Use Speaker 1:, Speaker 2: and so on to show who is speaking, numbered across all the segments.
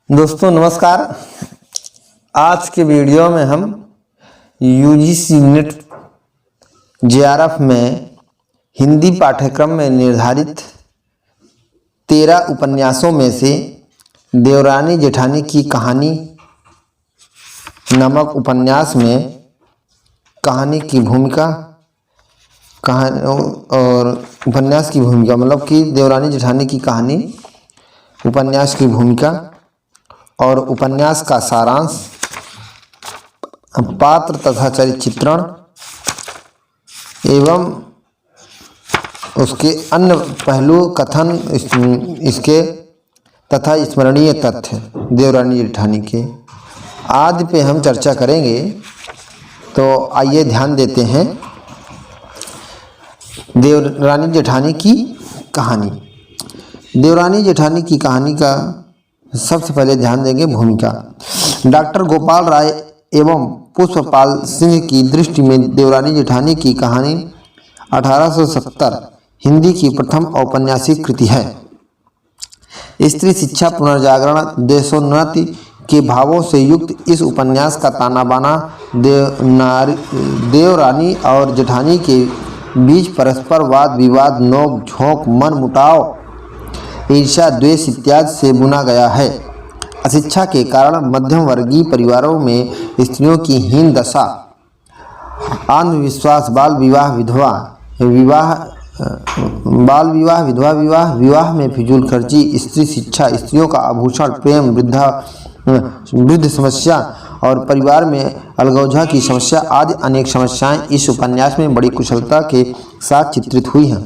Speaker 1: दोस्तों नमस्कार। आज के वीडियो में हम यूजीसी नेट जेआरएफ में हिंदी पाठ्यक्रम में निर्धारित 13 उपन्यासों में से देवरानी जेठानी की कहानी नामक उपन्यास में कहानी की भूमिका उपन्यास की भूमिका मतलब कि देवरानी जेठानी की कहानी उपन्यास की भूमिका और उपन्यास का सारांश, पात्र तथा चरित्र चित्रण एवं उसके अन्य पहलू कथन इसके तथा स्मरणीय तथ्य देवरानी जेठानी के आदि पे हम चर्चा करेंगे। तो आइए ध्यान देते हैं देवरानी जेठानी की कहानी। देवरानी जेठानी की कहानी का सबसे पहले ध्यान देंगे भूमिका। डॉक्टर गोपाल राय एवं पुष्पपाल सिंह की दृष्टि में देवरानी जेठानी की कहानी 1870 हिंदी की प्रथम औपन्यासिक कृति है। स्त्री शिक्षा, पुनर्जागरण, देशोन्नति के भावों से युक्त इस उपन्यास का ताना बाना देवरानी और जेठानी के बीच परस्पर वाद विवाद, नोक झोंक, मन मुटाव, ईर्ष्या, द्वेष इत्यादि से बुना गया है। अशिक्षा के कारण मध्यम वर्गीय परिवारों में स्त्रियों की हीन दशा, अंधविश्वास, बाल विवाह, विधवा विवाह, विवाह में फिजूल खर्ची, स्त्री शिक्षा, स्त्रियों का आभूषण, प्रेम, वृद्ध समस्या और परिवार में अलगौजा की समस्या आदि अनेक समस्याएं इस उपन्यास में बड़ी कुशलता के साथ चित्रित हुई हैं।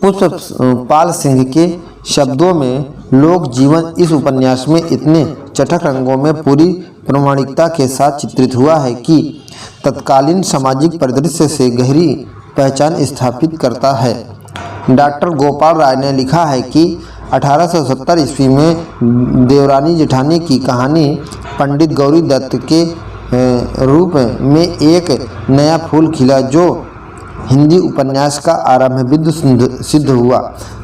Speaker 1: पुष्पपाल सिंह के शब्दों में लोक जीवन इस उपन्यास में इतने चटक रंगों में पूरी प्रामाणिकता के साथ चित्रित हुआ है कि तत्कालीन सामाजिक परिदृश्य से गहरी पहचान स्थापित करता है। डॉक्टर गोपाल राय ने लिखा है कि 1870 ईस्वी में देवरानी जेठानी की कहानी पंडित गौरी दत्त के रूप में एक नया फूल खिला जो हिंदी उपन्यास का आरंभ बिंदु सिद्ध हुआ।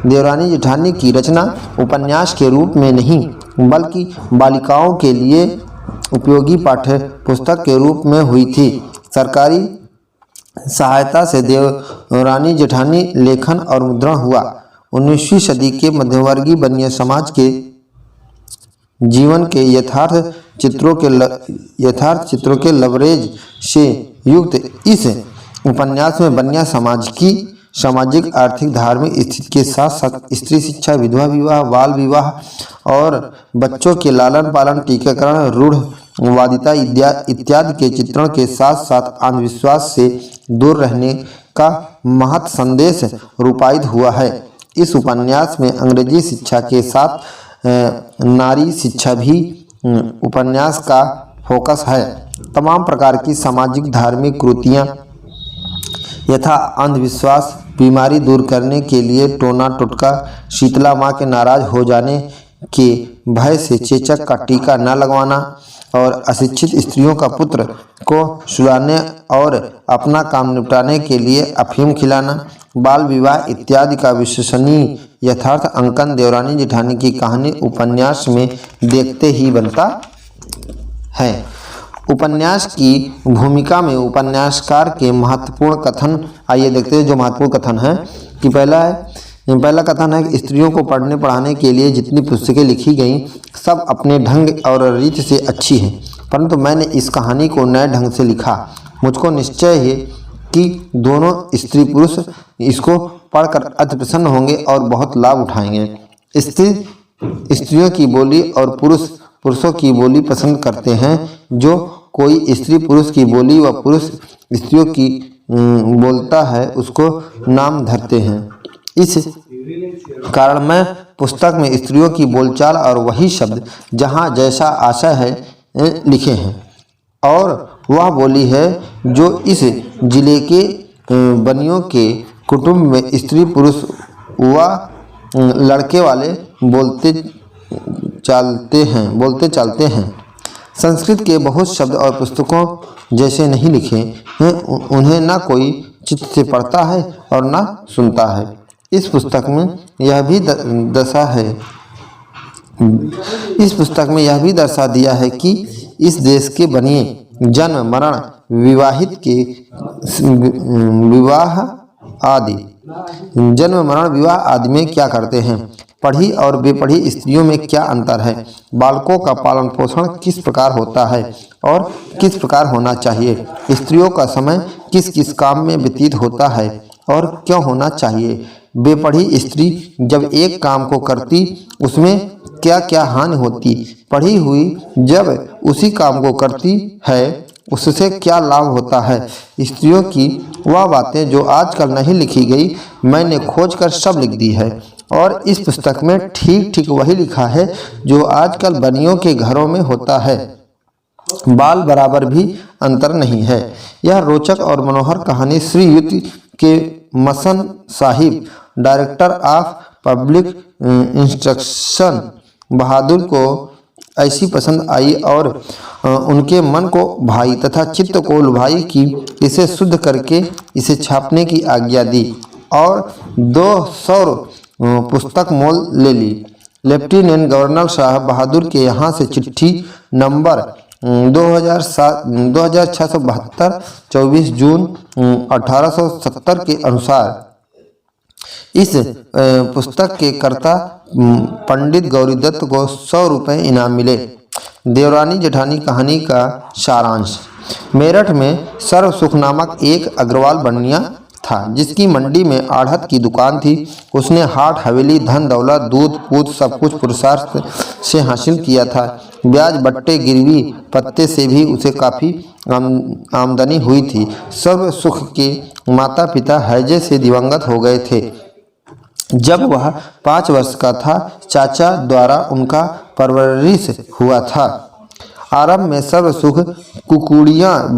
Speaker 1: देवरानी जेठानी की रचना उपन्यास के रूप में नहीं बल्कि बालिकाओं के लिए उपयोगी पाठ्य पुस्तक के रूप में हुई थी। सरकारी सहायता से देवरानी जेठानी लेखन और मुद्रण हुआ। 19वीं सदी के मध्यवर्गीय बनिया समाज के जीवन के यथार्थ चित्रों के लवरेज से युक्त इस उपन्यास में बनिया समाज की सामाजिक, आर्थिक, धार्मिक स्थिति के साथ साथ स्त्री शिक्षा, विधवा विवाह, बाल विवाह और बच्चों के लालन पालन, टीकाकरण, रूढ़वादिता इत्यादि के चित्रण के साथ साथ अंधविश्वास से दूर रहने का महत् संदेश रूपायित हुआ है। इस उपन्यास में अंग्रेजी शिक्षा के साथ नारी शिक्षा भी उपन्यास का फोकस है। तमाम प्रकार की सामाजिक धार्मिक कुरीतियाँ यथा अंधविश्वास, बीमारी दूर करने के लिए टोना टोटका, शीतला माँ के नाराज हो जाने के भय से चेचक का टीका न लगवाना और अशिक्षित स्त्रियों का पुत्र को सुलाने और अपना काम निपटाने के लिए अफीम खिलाना, बाल विवाह इत्यादि का विश्वसनीय यथार्थ अंकन देवरानी जेठानी की कहानी उपन्यास में देखते ही बनता है। उपन्यास की भूमिका में उपन्यासकार के महत्वपूर्ण कथन आइए देखते हैं। जो महत्वपूर्ण कथन है कि पहला कथन है कि स्त्रियों को पढ़ने पढ़ाने के लिए जितनी पुस्तकें लिखी गईं सब अपने ढंग और रीत से अच्छी हैं, परंतु मैंने इस कहानी को नए ढंग से लिखा। मुझको निश्चय है कि दोनों स्त्री पुरुष इसको पढ़कर अति प्रसन्न होंगे और बहुत लाभ उठाएंगे। स्त्रियों की बोली और पुरुषों की बोली पसंद करते हैं। जो कोई स्त्री पुरुष की बोली व पुरुष स्त्रियों की बोलता है उसको नाम धरते हैं। इस कारण मैं पुस्तक में स्त्रियों की बोलचाल और वही शब्द जहाँ जैसा आशय है लिखे हैं और वह बोली है जो इस जिले के बनियों के कुटुंब में स्त्री पुरुष व लड़के वाले बोलते चालते हैं। संस्कृत के बहुत शब्द और पुस्तकों जैसे नहीं लिखे हैं, उन्हें ना कोई चित्त से पढ़ता है और ना सुनता है। इस पुस्तक में यह भी दशा है इस पुस्तक में यह भी दर्शा दिया है कि इस देश के बनिए जन्म मरण विवाहित के विवाह आदि जन्म मरण विवाह आदि में क्या करते हैं, पढ़ी और बेपढ़ी स्त्रियों में क्या अंतर है, बालकों का पालन पोषण किस प्रकार होता है और किस प्रकार होना चाहिए, स्त्रियों का समय किस किस काम में व्यतीत होता है और क्यों होना चाहिए, बेपढ़ी स्त्री जब एक काम को करती उसमें क्या क्या हानि होती, पढ़ी हुई जब उसी काम को करती है उससे क्या लाभ होता है। स्त्रियों की वह बातें जो आजकल नहीं लिखी गई मैंने खोज कर सब लिख दी है और इस पुस्तक में ठीक ठीक वही लिखा है जो आजकल बनियों के घरों में होता है, बाल बराबर भी अंतर नहीं है। यह रोचक और मनोहर कहानी श्रीयुत के मसन साहिब डायरेक्टर ऑफ पब्लिक इंस्ट्रक्शन बहादुर को ऐसी पसंद आई और उनके मन को भाई तथा चित्त को लुभाई कि इसे शुद्ध करके इसे छापने की आज्ञा दी और 200 पुस्तक मोल ले ली। लेफ्टिनेंट गवर्नर साहब बहादुर के यहाँ से चिट्ठी नंबर 2672 24 जून 1870 के अनुसार इस पुस्तक के कर्ता पंडित गौरीदत्त को 100 रुपये इनाम मिले। देवरानी जेठानी कहानी का सारांश। मेरठ में सर्वसुख नामक एक अग्रवाल बनिया था जिसकी मंडी में आढ़त की दुकान थी। उसने हाट हवेली धन दौलत दूध पूत सब कुछ पुरुषार्थ से हासिल किया था। ब्याज बट्टे गिरवी पत्ते से भी उसे काफ़ी आमदनी हुई थी। सर्वसुख के माता पिता हैजे से दिवंगत हो गए थे। जब वह 5 वर्ष का था चाचा द्वारा उनका परवरिश हुआ था। आरंभ में सर्वसुख कुकुड़ियाँ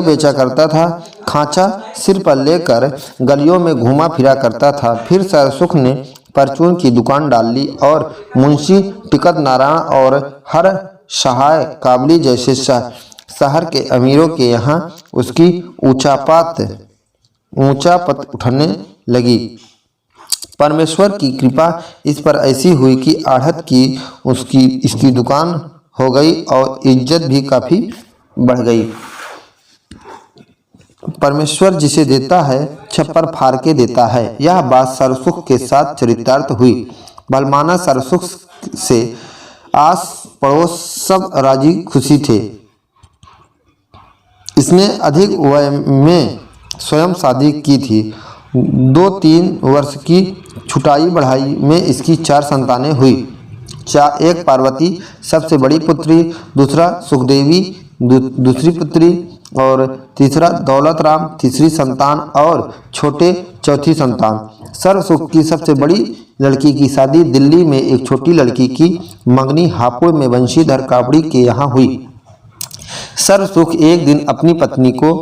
Speaker 1: बेचा करता था। खांचा सिर पर लेकर गलियों में घूमा फिरा करता था। फिर सर्वसुख ने परचून की दुकान डाल ली और मुंशी टिकट नारायण और हर सहाय काबली जैसे शहर के अमीरों के यहाँ उसकी ऊंचापत उठने लगी। परमेश्वर की कृपा इस पर ऐसी हुई कि आढ़त की इसकी दुकान हो गई और इज्जत भी काफ़ी बढ़ गई। परमेश्वर जिसे देता है छप्पर फाड़ के देता है। यह बात सर्वसुख के साथ चरितार्थ हुई। बलमाना सर्वसुख से आस पड़ोस सब राजी खुशी थे। इसने अधिक वय में स्वयं शादी की थी। 2-3 वर्ष की छुटाई बढ़ाई में इसकी 4 संतानें हुई। एक पार्वती सबसे बड़ी पुत्री, दूसरा सुखदेवी दूसरी पुत्री और तीसरा दौलत राम तीसरी संतान और छोटे चौथी संतान। सर्वसुख की सबसे बड़ी लड़की की शादी दिल्ली में एक छोटी लड़की की मंगनी हापुड़ में बंशीधर काबड़ी के यहाँ हुई। सर्वसुख एक दिन अपनी पत्नी को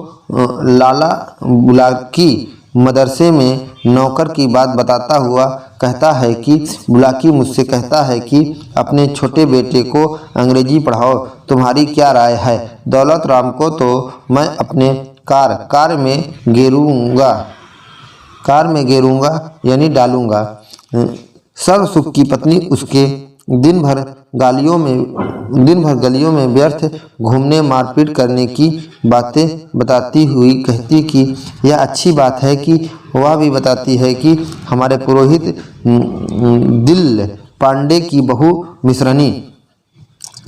Speaker 1: लाला बुलाकी मदरसे में नौकर की बात बताता हुआ कहता है कि बुलाकी मुझसे कहता है कि अपने छोटे बेटे को अंग्रेजी पढ़ाओ, तुम्हारी क्या राय है। दौलत राम को तो मैं अपने कार में गेरूंगा यानी डालूंगा। सर्वसुख की पत्नी उसके दिन भर गलियों में व्यर्थ घूमने मारपीट करने की बातें बताती हुई कहती कि यह अच्छी बात है कि वह भी बताती है कि हमारे पुरोहित दिल पांडे की बहू मिश्रनी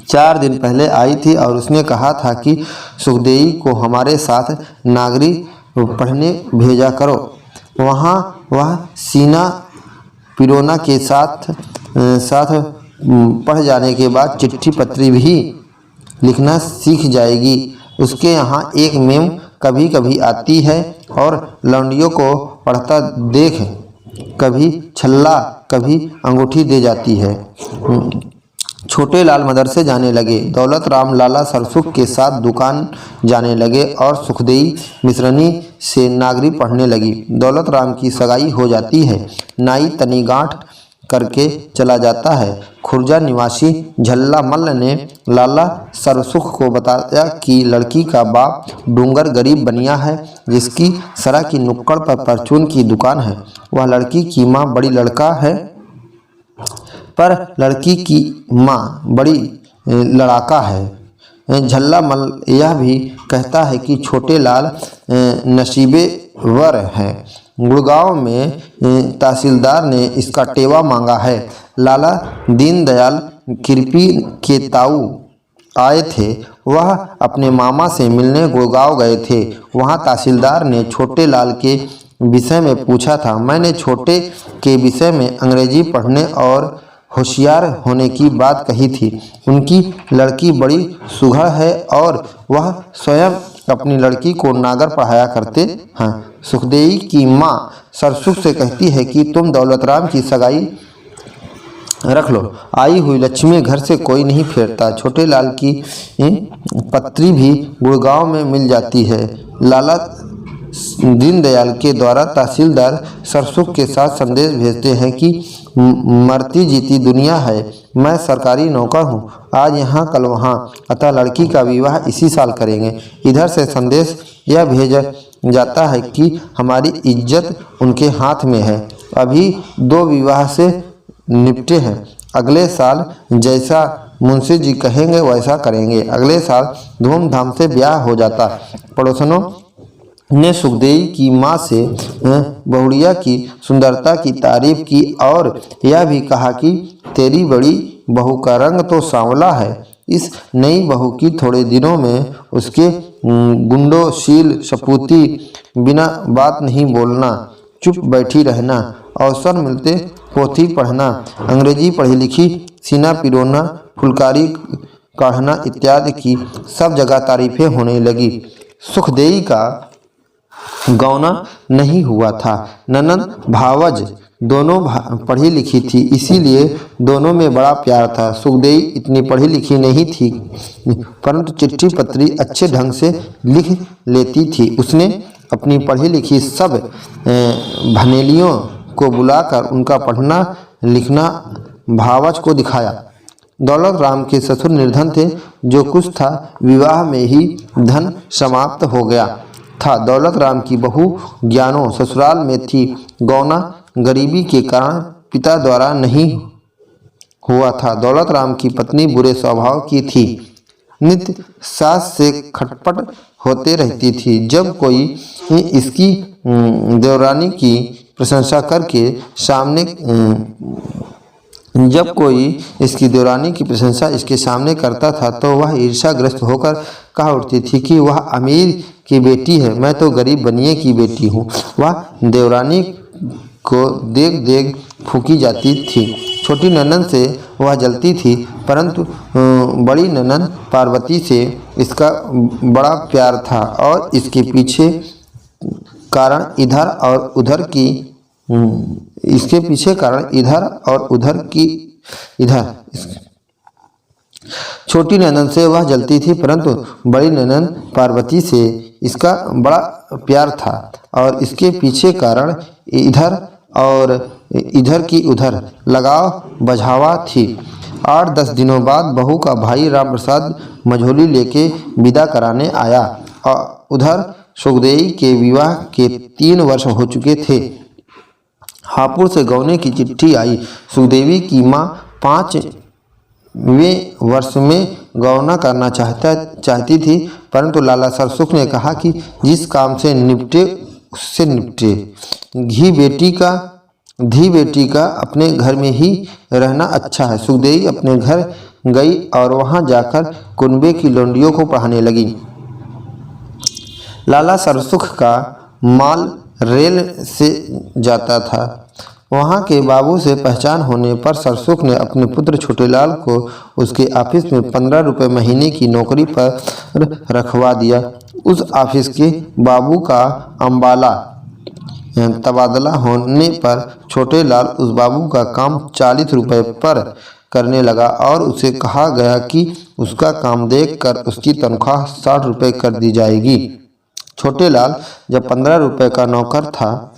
Speaker 1: 4 दिन पहले आई थी और उसने कहा था कि सुखदेवी को हमारे साथ नागरी पढ़ने भेजा करो। वहाँ वह सीना पिरोना के साथ पढ़ जाने के बाद चिट्ठी पत्री भी लिखना सीख जाएगी। उसके यहाँ एक मेम कभी कभी आती है और लौंडियों को पढ़ता देख कभी छल्ला कभी अंगूठी दे जाती है। छोटे लाल मदरसे जाने लगे। दौलत राम लाला सरसुख के साथ दुकान जाने लगे और सुखदेई मिश्रनी से नागरी पढ़ने लगी। दौलत राम की सगाई हो जाती है। नाई तनी गांठ करके चला जाता है। खुर्जा निवासी झल्ला मल्ल ने लाला सरसुख को बताया कि लड़की का बाप डूंगर गरीब बनिया है जिसकी सरा की नुक्कड़ पर परचून की दुकान है। वह लड़की की माँ बड़ी लड़का है पर लड़की की माँ बड़ी लड़ाका है। झल्लामल यह भी कहता है कि छोटे लाल नसीबेवर है। गुड़गांव में तहसीलदार ने इसका टेवा मांगा है। लाला दीनदयाल कृपी के ताऊ आए थे। वह अपने मामा से मिलने गुड़गांव गए थे। वहाँ तहसीलदार ने छोटे लाल के विषय में पूछा था। मैंने छोटे के विषय में अंग्रेजी पढ़ने और होशियार होने की बात कही थी। उनकी लड़की बड़ी सुघड़ है और वह स्वयं अपनी लड़की को नागर पढ़ाया करते हैं। सुखदेई की माँ सरसुख से कहती है कि तुम दौलतराम की सगाई रख लो। आई हुई लक्ष्मी घर से कोई नहीं फेरता। छोटे लाल की पत्री भी गुड़गांव में मिल जाती है। लाला दीनदयाल के द्वारा तहसीलदार सरसुख के साथ संदेश भेजते हैं कि मरती जीती दुनिया है, मैं सरकारी नौकर हूँ, आज यहाँ कल वहाँ, अतः लड़की का विवाह इसी साल करेंगे। इधर से संदेश यह भेजा जाता है कि हमारी इज्जत उनके हाथ में है। अभी 2 विवाह से निपटे हैं, अगले साल जैसा मुंशी जी कहेंगे वैसा करेंगे। अगले साल धूमधाम से ब्याह हो जाता। पड़ोसनों ने सुखदेई की माँ से बहुड़िया की सुंदरता की तारीफ की और यह भी कहा कि तेरी बड़ी बहू का रंग तो सांवला है। इस नई बहू की थोड़े दिनों में उसके गुंडोशील सपूती, बिना बात नहीं बोलना, चुप बैठी रहना, अवसर मिलते पोथी पढ़ना, अंग्रेजी पढ़ी लिखी, सीना पिरोना, फुलकारी काढ़ना इत्यादि की सब जगह तारीफें होने लगी। सुखदेई का गौना नहीं हुआ था। ननद भावज दोनों पढ़ी लिखी थी, इसीलिए दोनों में बड़ा प्यार था। सुखदेई इतनी पढ़ी लिखी नहीं थी, परंतु चिट्ठी पत्री अच्छे ढंग से लिख लेती थी। उसने अपनी पढ़ी लिखी सब भनेलियों को बुलाकर उनका पढ़ना लिखना भावज को दिखाया। दौलत राम के ससुर निर्धन थे। जो कुछ था विवाह में ही धन समाप्त हो गया था। दौलत राम की बहू ज्ञानो ससुराल में थी। गौना गरीबी के कारण पिता द्वारा नहीं हुआ था। दौलत राम की पत्नी बुरे स्वभाव की थी, नित्य सास से खटपट होते रहती थी। जब कोई इसकी देवरानी की प्रशंसा करके सामने जब कोई इसकी देवरानी की प्रशंसा इसके सामने करता था तो वह ईर्ष्याग्रस्त होकर कह उठती थी कि वह अमीर की बेटी है, मैं तो गरीब बनिए की बेटी हूँ। वह देवरानी को देख देख फूकी जाती थी। छोटी ननद से वह जलती थी, परंतु बड़ी ननद पार्वती से इसका बड़ा प्यार था और इसके पीछे कारण इधर और उधर की इसके पीछे कारण इधर और उधर की इधर छोटी ननद से वह जलती थी, परंतु बड़ी ननद पार्वती से इसका बड़ा प्यार था और इसके पीछे कारण इधर और इधर की उधर लगाव बझावा थी। 8-10 दिनों बाद बहू का भाई राम प्रसाद मझोली लेके विदा कराने आया और उधर सुखदेई के विवाह के 3 वर्ष हो चुके थे। हापुड़ से गौने की चिट्ठी आई। सुखदेवी की माँ 5वें वर्ष में गौना करना चाहती थी, परंतु लाला सरसुख ने कहा कि जिस काम से निपटे उससे निपटे। धी बेटी का अपने घर में ही रहना अच्छा है। सुखदेवी अपने घर गई और वहां जाकर कुनबे की लौंडियों को पढ़ाने लगी। लाला सरसुख का माल रेल से जाता था। वहाँ के बाबू से पहचान होने पर सरसुख ने अपने पुत्र छोटेलाल को उसके ऑफिस में 15 रुपये महीने की नौकरी पर रखवा दिया। उस ऑफिस के बाबू का अम्बाला तबादला होने पर छोटेलाल उस बाबू का काम 40 रुपये पर करने लगा और उसे कहा गया कि उसका काम देखकर उसकी तनख्वाह 60 रुपये कर दी जाएगी। छोटेलाल जब 15 रुपये का नौकर था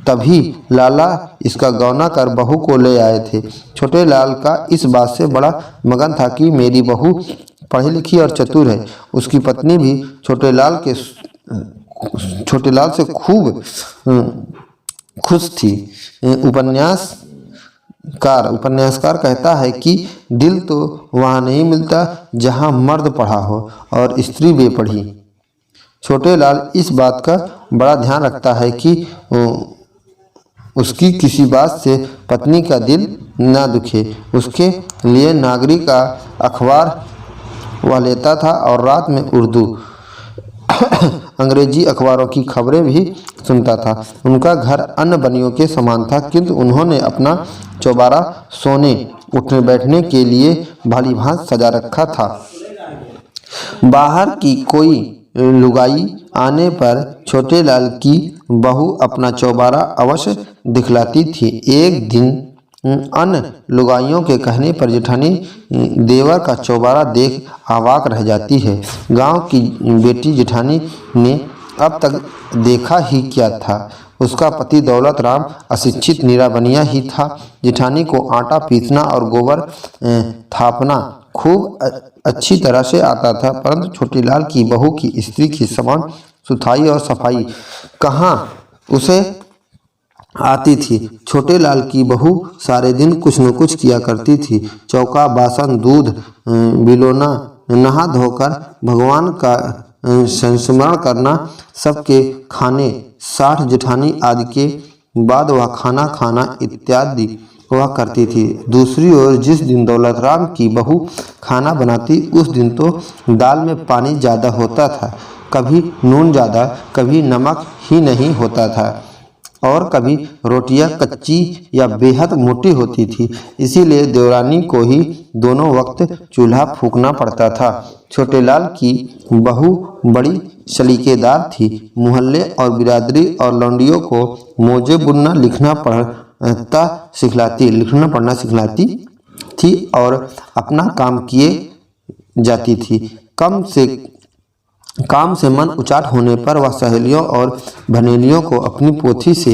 Speaker 1: तभी लाला इसका गौना कर बहू को ले आए थे। छोटेलाल का इस बात से बड़ा मगन था कि मेरी बहू पढ़ी लिखी और चतुर है। उसकी पत्नी भी छोटेलाल से खूब खुश थी। उपन्यास उपन्यासकार कहता है कि दिल तो वहाँ नहीं मिलता जहाँ मर्द पढ़ा हो और स्त्री बेपढ़ी। छोटे लाल इस बात का बड़ा ध्यान रखता है कि उसकी किसी बात से पत्नी का दिल न दुखे। उसके लिए नागरिक का अखबार वह लेता था और रात में उर्दू अंग्रेजी अखबारों की खबरें भी सुनता था। उनका घर अन्य बनियों के समान था, किंतु उन्होंने अपना चौबारा सोने उठने बैठने के लिए भली भांति सजा रखा था। बाहर की कोई लुगाई आने पर छोटे लाल की बहू अपना चौबारा अवश्य दिखलाती थी। एक दिन अन्य लुगाइयों के कहने पर जेठानी देवर का चौबारा देख अवाक रह जाती है। गांव की बेटी जेठानी ने अब तक देखा ही क्या था। उसका पति दौलत राम अशिक्षित निरा बनिया ही था। जेठानी को आटा पीसना और गोबर थापना खूब अच्छी तरह से आता था, परंतु छोटे लाल की बहू की स्त्री की समान सुथाई और सफाई कहाँ उसे आती थी। छोटे लाल की बहू सारे दिन कुछ न कुछ किया करती थी। चौका बासन दूध बिलोना नहा धोकर भगवान का संस्मरण करना सबके खाने 60 जेठानी आदि के बाद वह खाना खाना इत्यादि वह करती थी। दूसरी ओर जिस दिन दौलत राम की बहू खाना बनाती उस दिन तो दाल में पानी ज़्यादा होता था, कभी नून ज़्यादा, कभी नमक ही नहीं होता था और कभी रोटियां कच्ची या बेहद मोटी होती थी। इसीलिए देवरानी को ही दोनों वक्त चूल्हा फूंकना पड़ता था। छोटे लाल की बहू बड़ी सलीकेदार थी। मोहल्ले और बिरादरी और लौंडियों को मोजे बुनना लिखना पढ़ना सिखलाती थी और अपना काम किए जाती थी। काम से मन उचाट होने पर वह सहेलियों और भनेलियों को अपनी पोथी से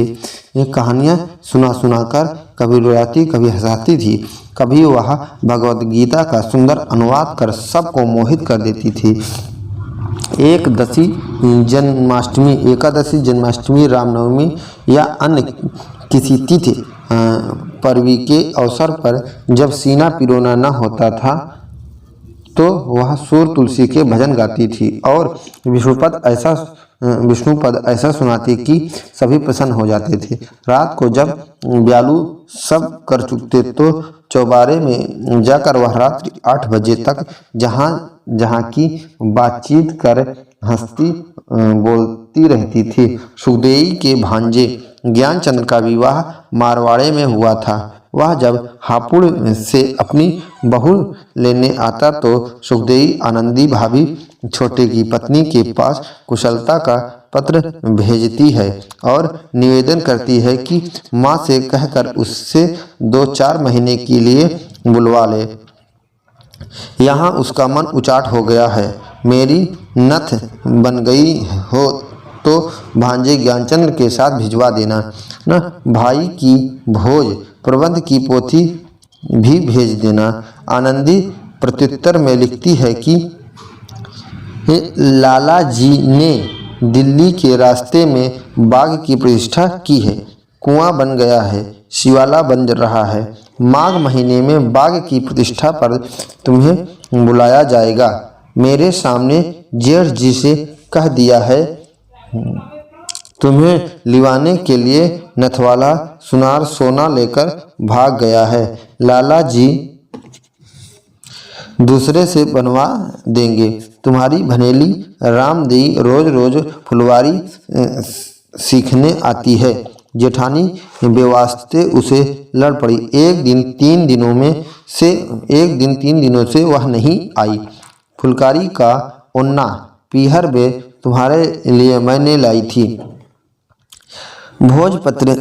Speaker 1: कहानियाँ सुनाकर कभी रुलाती कभी हंसाती थी। कभी वह भगवद गीता का सुंदर अनुवाद कर सबको मोहित कर देती थी। एकादशी जन्माष्टमी रामनवमी या अन्य किसी तिथि पर्वी के अवसर पर जब सीना पिरोना न होता था तो वह सूर तुलसी के भजन गाती थी और विष्णुपद ऐसा सुनाती कि सभी प्रसन्न हो जाते थे। रात को जब ब्यालू सब कर चुकते तो चौबारे में जाकर वह रात्रि 8 बजे तक जहाँ की बातचीत कर हंसती बोलती रहती थी। सुखदेई के भांजे ज्ञानचंद का विवाह मारवाड़े में हुआ था। वह जब हापुड़ से अपनी बहू लेने आता तो सुखदेई आनंदी भाभी छोटे की पत्नी के पास कुशलता का पत्र भेजती है और निवेदन करती है कि माँ से कहकर उससे 2-4 महीने के लिए बुलवा ले। यहाँ उसका मन उचाट हो गया है। मेरी नथ बन गई हो तो भांजे ज्ञानचंद के साथ भिजवा देना न। भाई की भोज प्रबंध की पोथी भी भेज देना। आनंदी प्रत्युत्तर में लिखती है कि लाला जी ने दिल्ली के रास्ते में बाग की प्रतिष्ठा की है। कुआं बन गया है, शिवाला बन रहा है। माघ महीने में बाग की प्रतिष्ठा पर तुम्हें बुलाया जाएगा। मेरे सामने जेठ जी से कह दिया है तुम्हें लिवाने के लिए नथवाला सुनार सोना लेकर भाग गया है। लाला जी दूसरे से बनवा देंगे। तुम्हारी भनेली रामदेई रोज रोज फुलवारी सीखने आती है। जेठानी बेवास्ते उसे लड़ पड़ी। एक दिन तीन दिनों से वह नहीं आई। फुलकारी का ओन्ना पीहर में तुम्हारे लिए मैंने लाई थी। भोजपत्र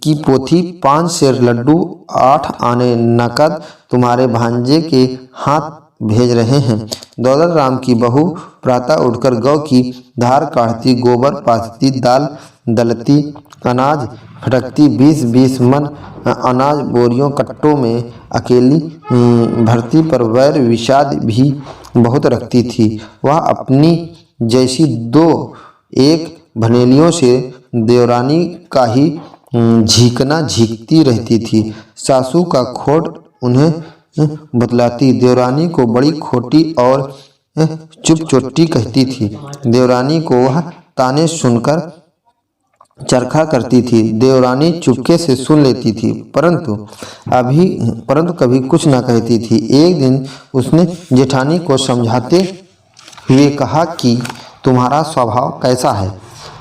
Speaker 1: की पोथी 5 सेर लड्डू 8 आने नकद तुम्हारे भांजे के हाथ भेज रहे हैं। दौलत राम की बहू प्रातः उठकर गौ की धार काढ़ती, गोबर पाथती, दाल दलती, अनाज फटकती, 20-20 मन अनाज बोरियों कट्टों में अकेली भरती पर वैर विषाद भी बहुत रखती थी। वह अपनी जैसी 2-1 भनेलियों से देवरानी का ही झींकना झींकती रहती थी। सासू का खोट उन्हें बतलाती। देवरानी को बड़ी खोटी और चुपचोटी कहती थी। देवरानी को वह ताने सुनकर चरखा करती थी। देवरानी चुपके से सुन लेती थी, परंतु कभी कुछ न कहती थी। एक दिन उसने जेठानी को समझाते हुए कहा कि तुम्हारा स्वभाव कैसा है।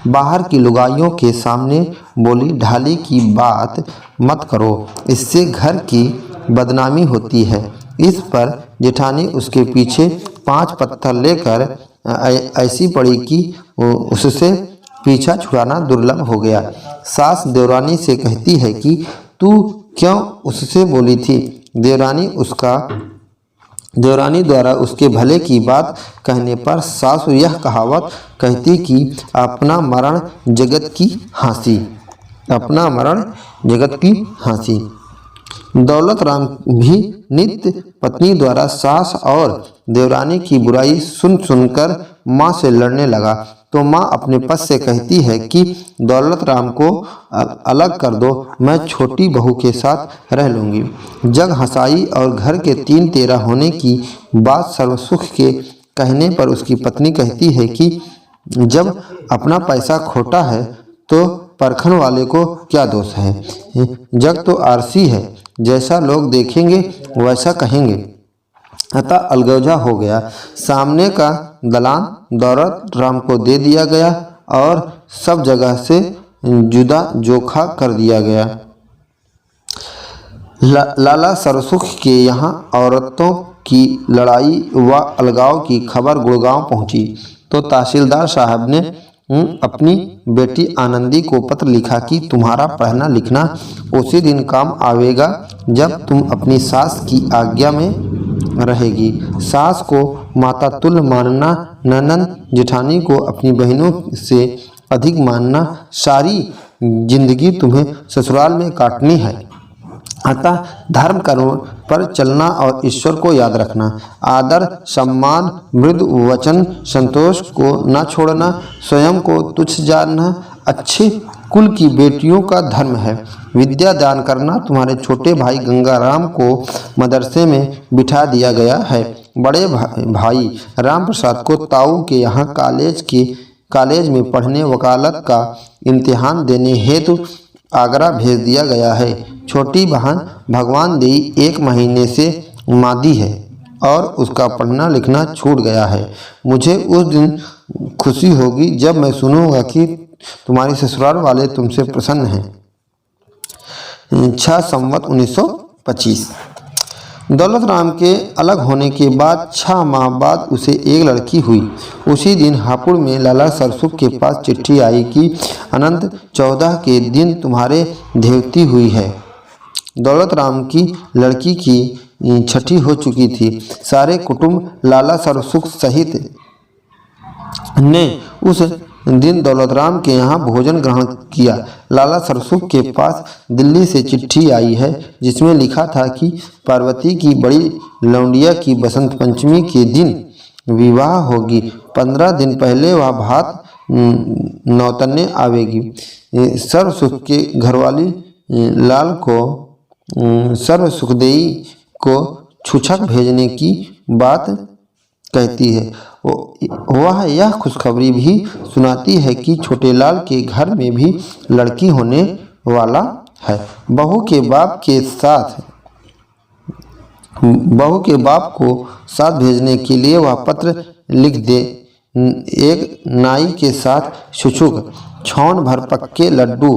Speaker 1: बाहर की लुगाइयों के सामने बोली ढाली की बात मत करो, इससे घर की बदनामी होती है। इस पर जेठानी उसके पीछे 5 पत्थर लेकर ऐसी पड़ी कि उससे पीछा छुड़ाना दुर्लभ हो गया। सास देवरानी से कहती है कि तू क्यों उससे बोली थी। देवरानी द्वारा उसके भले की बात कहने पर सासु यह कहावत कहती कि अपना मरण जगत की हंसी, अपना मरण जगत की हंसी। दौलत राम भी नित्य पत्नी द्वारा सास और देवरानी की बुराई सुन सुनकर माँ से लड़ने लगा, तो माँ अपने पद से कहती है कि दौलत राम को अलग कर दो, मैं छोटी बहू के साथ रह लूँगी। जग हंसाई और घर के 3 तेरा होने की बात सर्वसुख के कहने पर उसकी पत्नी कहती है कि जब अपना पैसा खोटा है तो परखन वाले को क्या दोष है। जग तो आरसी है, जैसा लोग देखेंगे वैसा कहेंगे। अतः अलगौजा हो गया। सामने का दलान दौलत राम को दे दिया गया और सब जगह से जुदा जोखा कर दिया गया। लाला सरसुख के यहाँ औरतों की लड़ाई व अलगाव की खबर गुड़गांव पहुंची, तो तहसीलदार साहब ने अपनी बेटी आनंदी को पत्र लिखा कि तुम्हारा पढ़ना लिखना उसी दिन काम आवेगा जब तुम अपनी सास की आज्ञा में रहेगी। सास को माता तुल्य मानना, ननद जेठानी को अपनी बहनों से अधिक मानना, सारी जिंदगी तुम्हें ससुराल में काटनी है। अतः धर्म कर्म पर चलना और ईश्वर को याद रखना। आदर सम्मान मृदु वचन संतोष को न छोड़ना, स्वयं को तुच्छ जानना अच्छे कुल की बेटियों का धर्म है। विद्या दान करना। तुम्हारे छोटे भाई गंगाराम को मदरसे में बिठा दिया गया है। बड़े भाई राम प्रसाद को ताऊ के यहाँ कॉलेज में पढ़ने वकालत का इम्तिहान देने हेतु आगरा भेज दिया गया है। छोटी बहन भगवान देई 1 महीने से मादी है और उसका पढ़ना लिखना छूट गया है। मुझे उस दिन खुशी होगी जब मैं सुनूंगा कि तुम्हारी ससुराल वाले तुमसे प्रसन्न हैं। 6 संवत 1925। दौलत राम के अलग होने के बाद 6 माह बाद उसे एक लड़की हुई। उसी दिन हापुड़ में लाला सरसुख के पास चिट्ठी आई कि अनंत 14 के दिन तुम्हारे देवती हुई है। दौलत राम की लड़की की छठी हो चुकी थी। सारे कुटुंब लाला सरसुख सहित ने उस दिन दौलत राम के यहाँ भोजन ग्रहण किया। लाला सरसुख के पास दिल्ली से चिट्ठी आई है जिसमें लिखा था कि पार्वती की बड़ी लौंडिया की बसंत पंचमी के दिन विवाह होगी। 15 दिन पहले वह भात नौतन्ने आवेगी। सर्वसुख के घरवाली लाल को सर्वसुखदेई को छुछक भेजने की बात कहती है। वह यह खुशखबरी भी सुनाती है कि छोटे लाल के घर में भी लड़की होने वाला है। बहू के बाप को साथ भेजने के लिए वह पत्र लिख दे। एक नाई के साथ शुशुक, छौन भर पक्के लड्डू,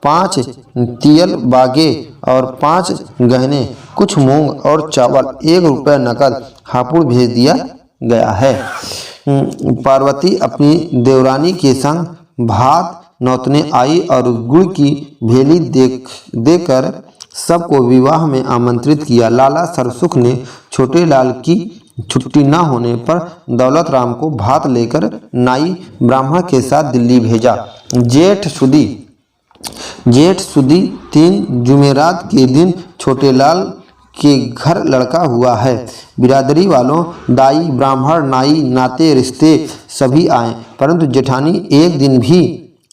Speaker 1: 5 तियल बागे और 5 गहने, कुछ मूंग और चावल, 1 रुपया नकद हापुड़ भेज दिया गया है। पार्वती अपनी देवरानी के संग भात नौतने आई और गुड़ की भेली देकर सबको विवाह में आमंत्रित किया। लाला सरसुख ने छोटे लाल की छुट्टी न होने पर दौलत राम को भात लेकर नाई ब्राह्मण के साथ दिल्ली भेजा। जेठ सुदी 3 जुमेरात के दिन छोटे लाल के घर लड़का हुआ है। बिरादरी वालों, दाई, ब्राह्मण, नाई, नाते रिश्ते सभी आए, परंतु जेठानी एक दिन भी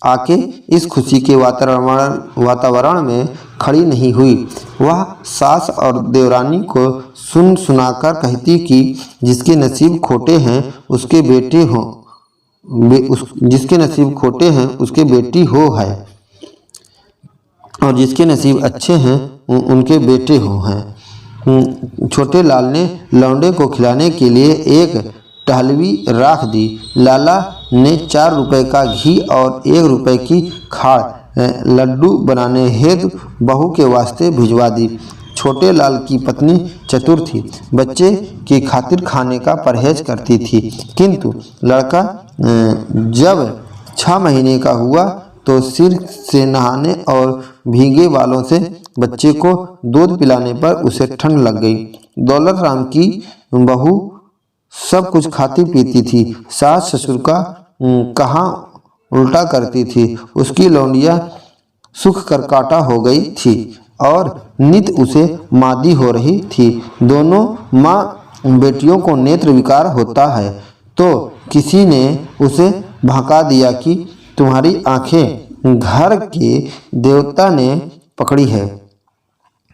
Speaker 1: आके इस खुशी के वातावरण में खड़ी नहीं हुई। वह सास और देवरानी को सुन सुनाकर कहती कि जिसके नसीब खोटे हैं उसके बेटे हो, जिसके नसीब खोटे हैं उसके बेटी हो है, और जिसके नसीब अच्छे हैं उनके बेटे हो हैं। छोटे लाल ने लौंडे को खिलाने के लिए एक टहलवी राख दी। लाला ने 4 रुपए का घी और 1 रुपए की खाड़ लड्डू बनाने हेतु बहू के वास्ते भिजवा दी। छोटे लाल की पत्नी चतुर थी, बच्चे की खातिर खाने का परहेज करती थी, किंतु लड़का जब 6 महीने का हुआ तो सिर से नहाने और भीगे बालों से बच्चे को दूध पिलाने पर उसे ठंड लग गई। दौलत राम की बहू सब कुछ खाती पीती थी, सास ससुर का कहाँ उल्टा करती थी। उसकी लौंडिया सूख कर काटा हो गई थी और नित उसे मादी हो रही थी। दोनों माँ बेटियों को नेत्र विकार होता है तो किसी ने उसे भड़का दिया कि तुम्हारी आंखें घर के देवता ने पकड़ी है,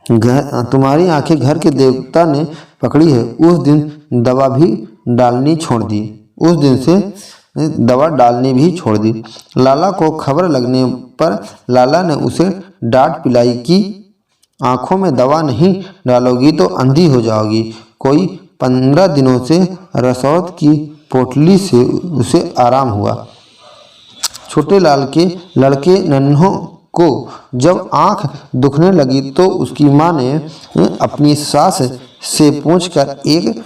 Speaker 1: तुम्हारी आंखें घर के देवता ने पकड़ी है। उस दिन दवा भी डालनी छोड़ दी, उस दिन से दवा डालनी भी छोड़ दी। लाला को खबर लगने पर लाला ने उसे डांट पिलाई कि आंखों में दवा नहीं डालोगी तो अंधी हो जाओगी। कोई 15 दिनों से रसौत की पोटली से उसे आराम हुआ। छोटे लाल के लड़के नन्हों को जब आंख दुखने लगी तो उसकी माँ ने अपनी सास से पूछकर एक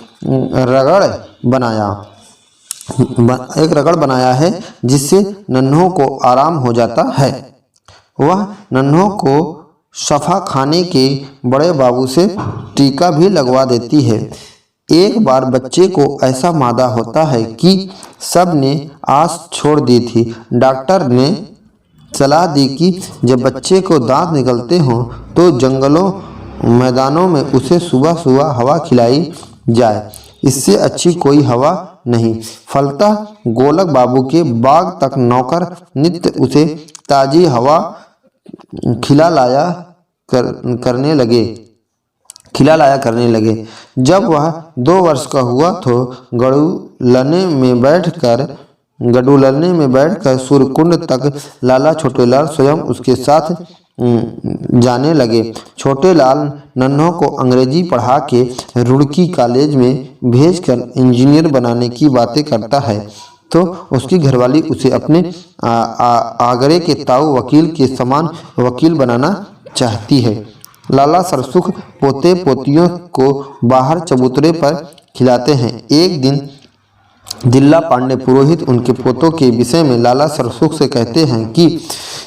Speaker 1: रगड़ बनाया है जिससे नन्हों को आराम हो जाता है। वह नन्हों को सफा खाने के बड़े बाबू से टीका भी लगवा देती है। एक बार बच्चे को ऐसा मादा होता है कि सब ने आस छोड़ दी थी। डॉक्टर ने सलाह दी कि जब बच्चे को दांत निकलते हों तो जंगलों मैदानों में उसे सुबह सुबह हवा खिलाई जाए, इससे अच्छी कोई हवा नहीं। फलता गोलक बाबू के बाग तक नौकर नित्य उसे ताजी हवा खिलाया करने लगे। जब वह 2 वर्ष का हुआ तो गडुलने में बैठकर सूर्यकुंड तक लाला छोटे लाल स्वयं उसके साथ जाने लगे। छोटे लाल नन्हों को अंग्रेजी पढ़ा के रुड़की कॉलेज में भेजकर इंजीनियर बनाने की बातें करता है तो उसकी घरवाली उसे अपने आगरे के ताऊ वकील के समान वकील बनाना चाहती है। लाला सरसुख पोते पोतियों को बाहर चबूतरे पर खिलाते हैं। एक दिन दिल्ला पांडे पुरोहित उनके पोतों के विषय में लाला सरसुख से कहते हैं कि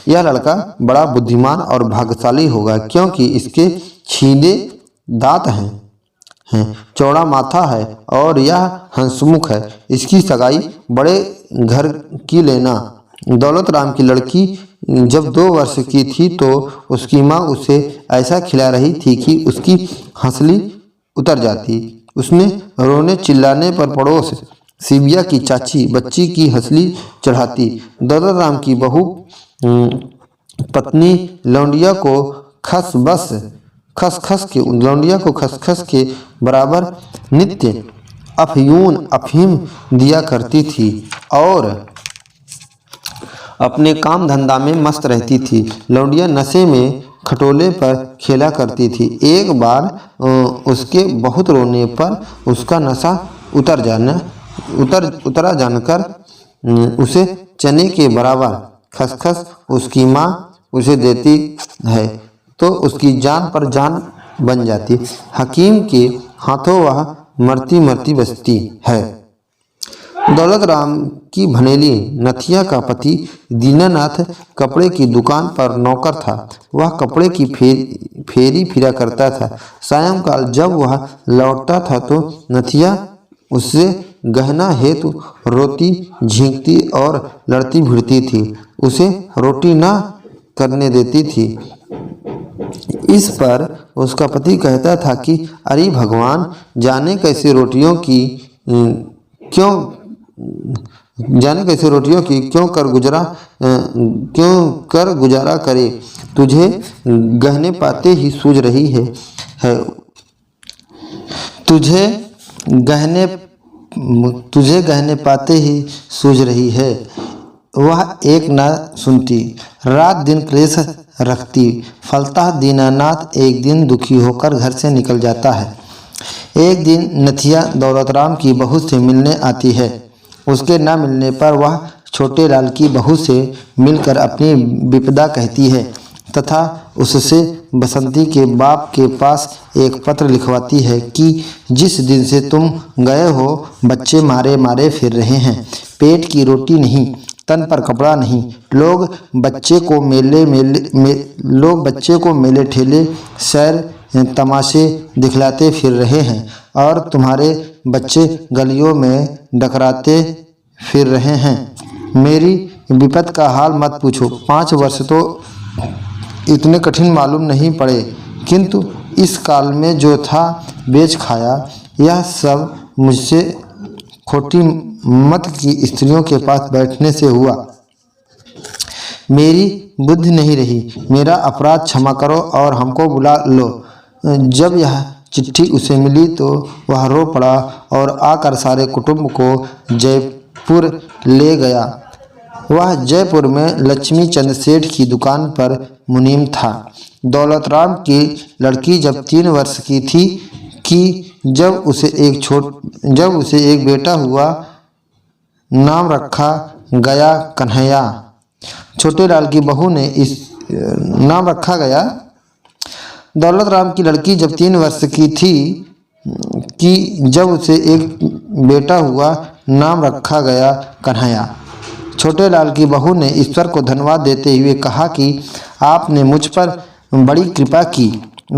Speaker 1: यह लड़का बड़ा बुद्धिमान और भाग्यशाली होगा, क्योंकि इसके छीने दांत हैं, चौड़ा माथा है और यह हंसमुख है। इसकी सगाई बड़े घर की लेना। दौलत राम की लड़की जब 2 वर्ष की थी तो उसकी माँ उसे ऐसा खिला रही थी कि उसकी हंसली उतर जाती। उसने रोने चिल्लाने पर पड़ोस सिबिया की चाची बच्ची की हंसली चढ़ाती। दौलत राम की बहू पत्नी लौंडिया को खस के बराबर नित्य अफीम दिया करती थी और अपने काम धंधा में मस्त रहती थी। लौंडिया नशे में खटोले पर खेला करती थी। एक बार उसके बहुत रोने पर उसका नशा उतरा जानकर उसे चने के बराबर खसखस उसकी माँ उसे देती है तो उसकी जान पर जान बन जाती। हकीम के हाथों वह मरती मरती बचती है। दौलत राम की भनेली नथिया का पति दीनानाथ कपड़े की दुकान पर नौकर था। वह कपड़े की फेरी फिरा करता था। सायंकाल जब वह लौटता था तो नथिया उससे गहना हेतु रोती झींकती और लड़ती भिड़ती थी। उसे रोटी ना करने देती थी। इस पर उसका पति कहता था कि अरे भगवान जाने कैसे रोटियों की क्यों जाने कैसे रोटियों की क्यों कर गुजारा करे। तुझे गहने पाते ही सूझ रही है तुझे गहने तुझे गहने पाते ही सूझ रही है। वह एक न सुनती, रात दिन क्लेश रखती। फलतः दीनानाथ एक दिन दुखी होकर घर से निकल जाता है। एक दिन नथिया दौलतराम की बहू से मिलने आती है। उसके न मिलने पर वह छोटे लाल की बहू से मिलकर अपनी विपदा कहती है तथा उससे बसंती के बाप के पास एक पत्र लिखवाती है कि जिस दिन से तुम गए हो बच्चे मारे मारे फिर रहे हैं। पेट की रोटी नहीं, तन पर कपड़ा नहीं। लोग बच्चे को मेले ठेले सैर तमाशे दिखलाते फिर रहे हैं और तुम्हारे बच्चे गलियों में डकराते फिर रहे हैं। मेरी विपत का हाल मत पूछो। 5 वर्ष तो इतने कठिन मालूम नहीं पड़े, किंतु इस काल में जो था बेच खाया। यह सब मुझसे खोटी मत की स्त्रियों के पास बैठने से हुआ। मेरी बुद्धि नहीं रही। मेरा अपराध क्षमा करो और हमको बुला लो। जब यह चिट्ठी उसे मिली तो वह रो पड़ा और आकर सारे कुटुंब को जयपुर ले गया। वह जयपुर में लक्ष्मी चंद सेठ की दुकान पर मुनीम था। दौलतराम की लड़की जब 3 वर्ष की थी कि जब उसे एक बेटा हुआ। नाम रखा गया कन्हैया। छोटे लाल की बहू ने इस नाम रखा गया। दौलतराम की लड़की जब 3 वर्ष की थी कि जब उसे एक बेटा हुआ। नाम रखा गया कन्हैया। छोटे लाल की बहू ने ईश्वर को धन्यवाद देते हुए कहा कि आपने मुझ पर बड़ी कृपा की।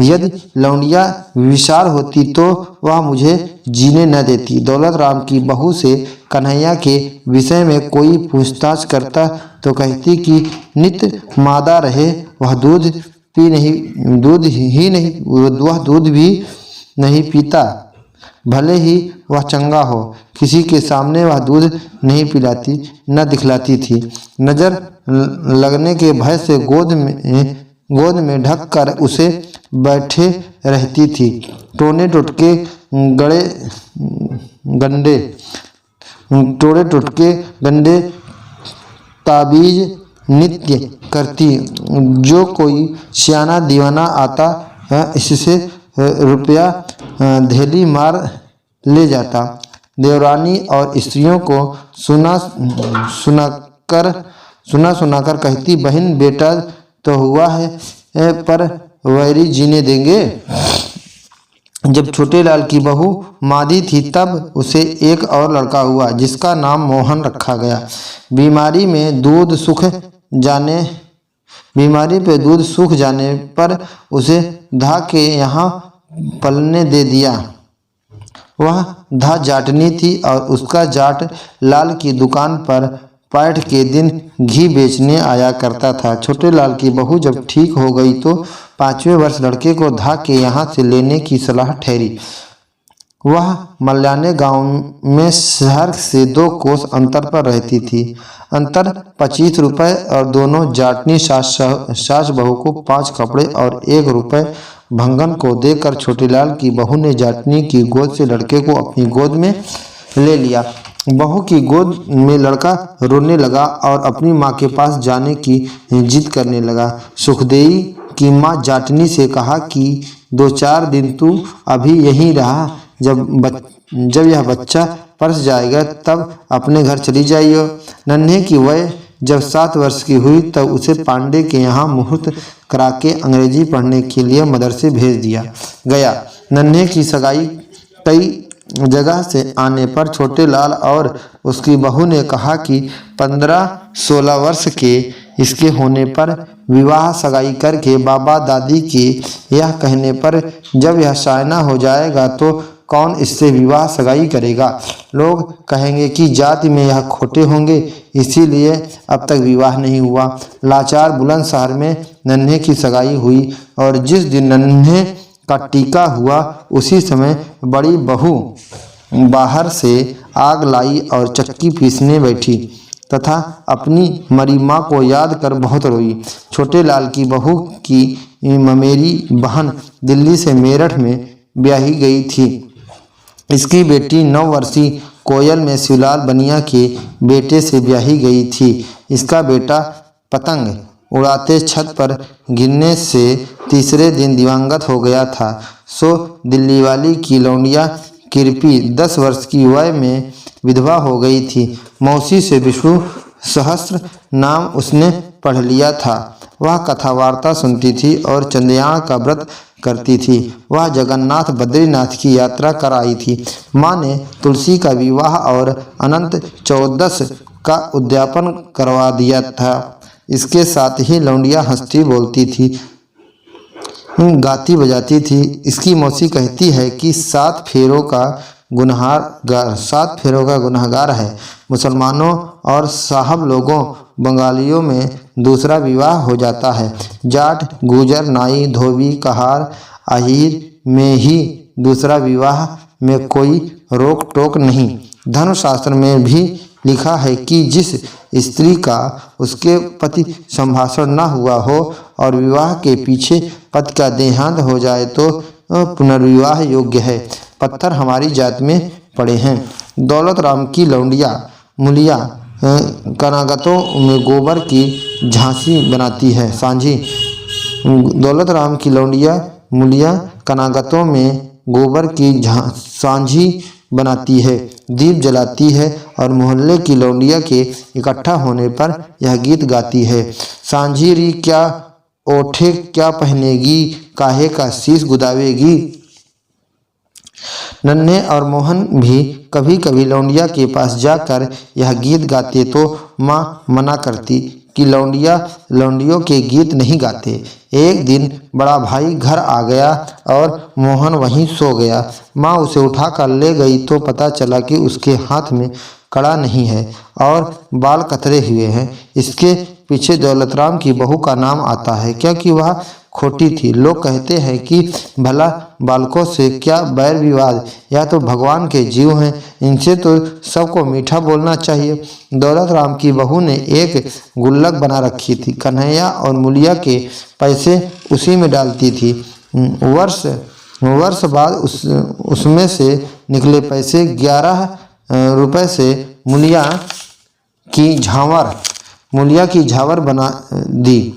Speaker 1: यदि लौंडिया विशाल होती तो वह मुझे जीने न देती। दौलतराम की बहू से कन्हैया के विषय में कोई पूछताछ करता तो कहती कि नित्य मादा रहे, वह दूध भी नहीं पीता। भले ही वह चंगा हो, किसी के सामने वह दूध नहीं पिलाती न दिखलाती थी। नजर लगने के भय से गोद में ढक कर उसे बैठे रहती थी। टोने टुटके गंडे ताबीज नित्य करती। जो कोई सियाना दीवाना आता इससे रुपया धेली मार ले जाता। देवरानी और स्त्रियों को सुनाकर कहती, बहन बेटा तो हुआ है पर वैरी जीने देंगे। जब छोटे लाल की बहू मादी थी तब उसे एक और लड़का हुआ जिसका नाम मोहन रखा गया। बीमारी पे दूध सूख जाने पर उसे धा के यहाँ पलने दे दिया। वह धा जाटनी थी और उसका जाट लाल की दुकान पर पैठ के दिन घी बेचने आया करता था। छोटे लाल की बहू जब ठीक हो गई तो 5वें वर्ष लड़के को धा के यहाँ से लेने की सलाह ठहरी। वह मल्याने गांव में शहर से 2 कोस अंतर पर रहती थी। अंतर 25 रुपए और दोनों जाटनी सास बहू को 5 कपड़े और 1 रुपए भंगन को देकर छोटेलाल की बहू ने जाटनी की गोद से लड़के को अपनी गोद में ले लिया। बहू की गोद में लड़का रोने लगा और अपनी माँ के पास जाने की जिद करने लगा। सुखदेई की माँ जाटनी से कहा कि 2-4 दिन तू अभी यहीं रहा, जब यह बच्चा परस जाएगा तब अपने घर चली जाइयो। नन्हे की वह जब 7 वर्ष की हुई तब उसे पांडे के यहाँ मुहूर्त करा के अंग्रेजी पढ़ने के लिए मदरसे भेज दिया गया। नन्हे की सगाई कई जगह से आने पर छोटे लाल और उसकी बहू ने कहा कि 15-16 वर्ष के इसके होने पर विवाह सगाई करके बाबा दादी के यह कहने पर जब यह शायना हो जाएगा तो कौन इससे विवाह सगाई करेगा। लोग कहेंगे कि जाति में यह खोटे होंगे, इसीलिए अब तक विवाह नहीं हुआ। लाचार बुलंदशहर में नन्हे की सगाई हुई और जिस दिन नन्हे का टीका हुआ उसी समय बड़ी बहू बाहर से आग लाई और चक्की पीसने बैठी तथा अपनी मरी माँ को याद कर बहुत रोई। छोटे लाल की बहू की ममेरी बहन दिल्ली से मेरठ में ब्याही गई थी। इसकी बेटी 9 वर्षीय कोयल में शिवलाल बनिया के बेटे से ब्याही गई थी। इसका बेटा पतंग उड़ाते छत पर गिरने से तीसरे दिन दिवंगत हो गया था। सो दिल्ली वाली की लौंडिया कृपी 10 वर्ष की वय में विधवा हो गई थी। मौसी से विष्णु सहस्त्र नाम उसने पढ़ लिया था। वह कथा वार्ता सुनती थी और चंद्रयान का व्रत करती थी। वह जगन्नाथ बद्रीनाथ की यात्रा कर आई थी। माँ ने तुलसी का विवाह और अनंत चौदस का उद्यापन करवा दिया था। इसके साथ ही लौंडिया हंसती बोलती थी, गाती बजाती थी। इसकी मौसी कहती है कि 7 फेरों का गुनहगार है। मुसलमानों और साहब लोगों बंगालियों में दूसरा विवाह हो जाता है। जाट, गुजर, नाई, धोबी, कहार, आहिर में ही दूसरा विवाह में कोई रोक टोक नहीं। धर्मशास्त्र में भी लिखा है कि जिस स्त्री का उसके पति संभाषण न हुआ हो और विवाह के पीछे पति का देहांत हो जाए तो पुनर्विवाह योग्य है। पत्थर हमारी जात में पड़े हैं। दौलत राम की लौंडिया मुलिया कनागतों में गोबर की झांसी बनाती है। सांझी दौलत राम की लौंडिया मुलिया कनागतों में गोबर की सांझी बनाती है, दीप जलाती है और मोहल्ले की लौंडिया के इकट्ठा होने पर यह गीत गाती है। सांझी री क्या ओठे क्या पहनेगी, काहे का शीश गुदावेगी। नन्हे और मोहन भी कभी कभी लौंडिया के पास जाकर यह गीत गाते तो माँ मना करती कि लौंडियों के गीत नहीं गाते। एक दिन बड़ा भाई घर आ गया और मोहन वहीं सो गया। माँ उसे उठाकर ले गई तो पता चला कि उसके हाथ में कड़ा नहीं है और बाल कतरे हुए हैं। इसके पीछे दौलतराम की बहू का नाम आता है क्योंकि वह खोटी थी। लोग कहते हैं कि भला बालकों से क्या बैर विवाद, या तो भगवान के जीव हैं, इनसे तो सबको मीठा बोलना चाहिए। दौलत राम की बहू ने एक गुल्लक बना रखी थी। कन्हैया और मुलिया के पैसे उसी में डालती थी। वर्ष बाद उसमें से निकले पैसे 11 रुपए से मुलिया की झावर बना दी।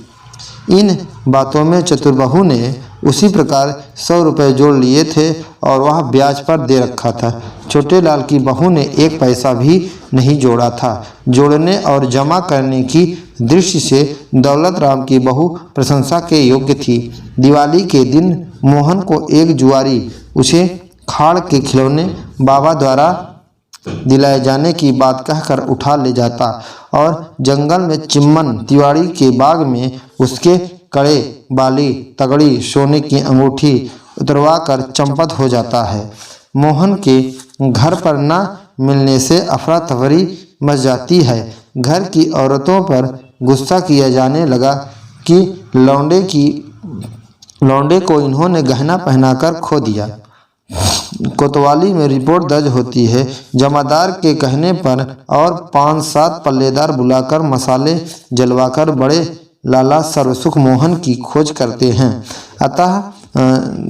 Speaker 1: इन बातों में चतुर्बहू ने उसी प्रकार 100 रुपये जोड़ लिए थे और वह ब्याज पर दे रखा था। छोटे लाल की बहू ने 1 पैसा भी नहीं जोड़ा था। जोड़ने और जमा करने की दृष्टि से दौलत राम की बहू प्रशंसा के योग्य थी। दिवाली के दिन मोहन को एक जुआरी उसे खाड़ के खिलौने बाबा द्वारा दिलाए जाने की बात कहकर उठा ले जाता और जंगल में चिम्मन तिवारी के बाग में उसके कड़े, बाली, तगड़ी, सोने की अंगूठी उतरवा कर चंपत हो जाता है। मोहन के घर पर न मिलने से अफरा तफरी मच जाती है। घर की औरतों पर गुस्सा किया जाने लगा कि लौंडे को इन्होंने गहना पहनाकर खो दिया। कोतवाली में रिपोर्ट दर्ज होती है। जमादार के कहने पर और 5-7 पल्लेदार बुलाकर मसाले जलवाकर बड़े लाला सर्वसुख मोहन की खोज करते हैं। अतः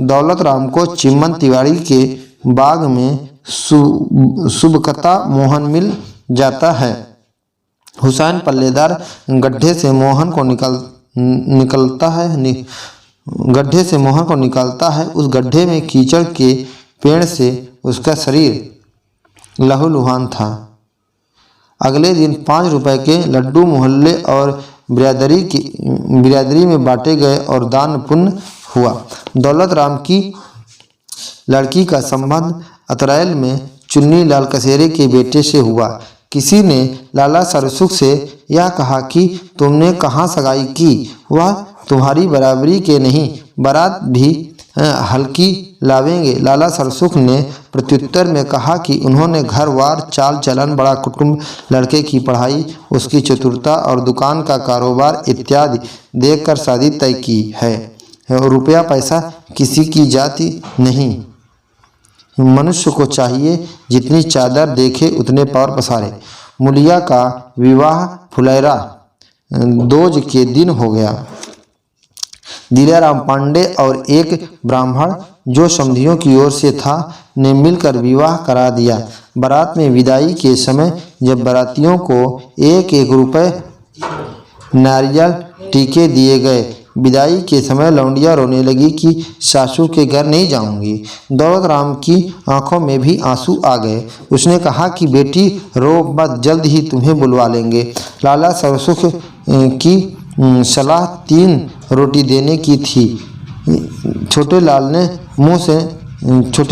Speaker 1: दौलत राम को चिम्मन तिवारी के बाग में सुबकता मोहन मिल जाता है। हुसैन पल्लेदार गड्ढे से मोहन को निकालता है। उस गड्ढे में कीचड़ के पेड़ से उसका शरीर लहूलुहान था। अगले दिन 5 रुपए के लड्डू मोहल्ले और बिरादरी में बांटे गए और दान पुण्य हुआ। दौलत राम की लड़की का संबंध अतरैल में चुन्नी लाल कसेरे के बेटे से हुआ। किसी ने लाला सरसुख से यह कहा कि तुमने कहाँ सगाई की, वह तुम्हारी बराबरी के नहीं, बारात भी हल्की लावेंगे। लाला सरसुख ने प्रत्युत्तर में कहा कि उन्होंने घरवार, चाल चलन, बड़ा कुटुंब, लड़के की पढ़ाई, उसकी चतुरता और दुकान का कारोबार इत्यादि देखकर शादी तय की है। रुपया पैसा किसी की जाति नहीं। मनुष्य को चाहिए जितनी चादर देखे उतने पैर पसारे। मुलिया का विवाह फुलेरा दोज के दिन हो गया। दिलाराम पांडे और एक ब्राह्मण जो समधियों की ओर से था ने मिलकर विवाह करा दिया। बारात में विदाई के समय जब बारातियों को 1-1 रुपए नारियल टीके दिए गए, विदाई के समय लौंडिया रोने लगी कि सासू के घर नहीं जाऊंगी। दौलत राम की आंखों में भी आंसू आ गए। उसने कहा कि बेटी रो मत, जल्द ही तुम्हें बुलवा लेंगे। लाला सरसुख की सलाह 3 रोटी देने की थी। छोटे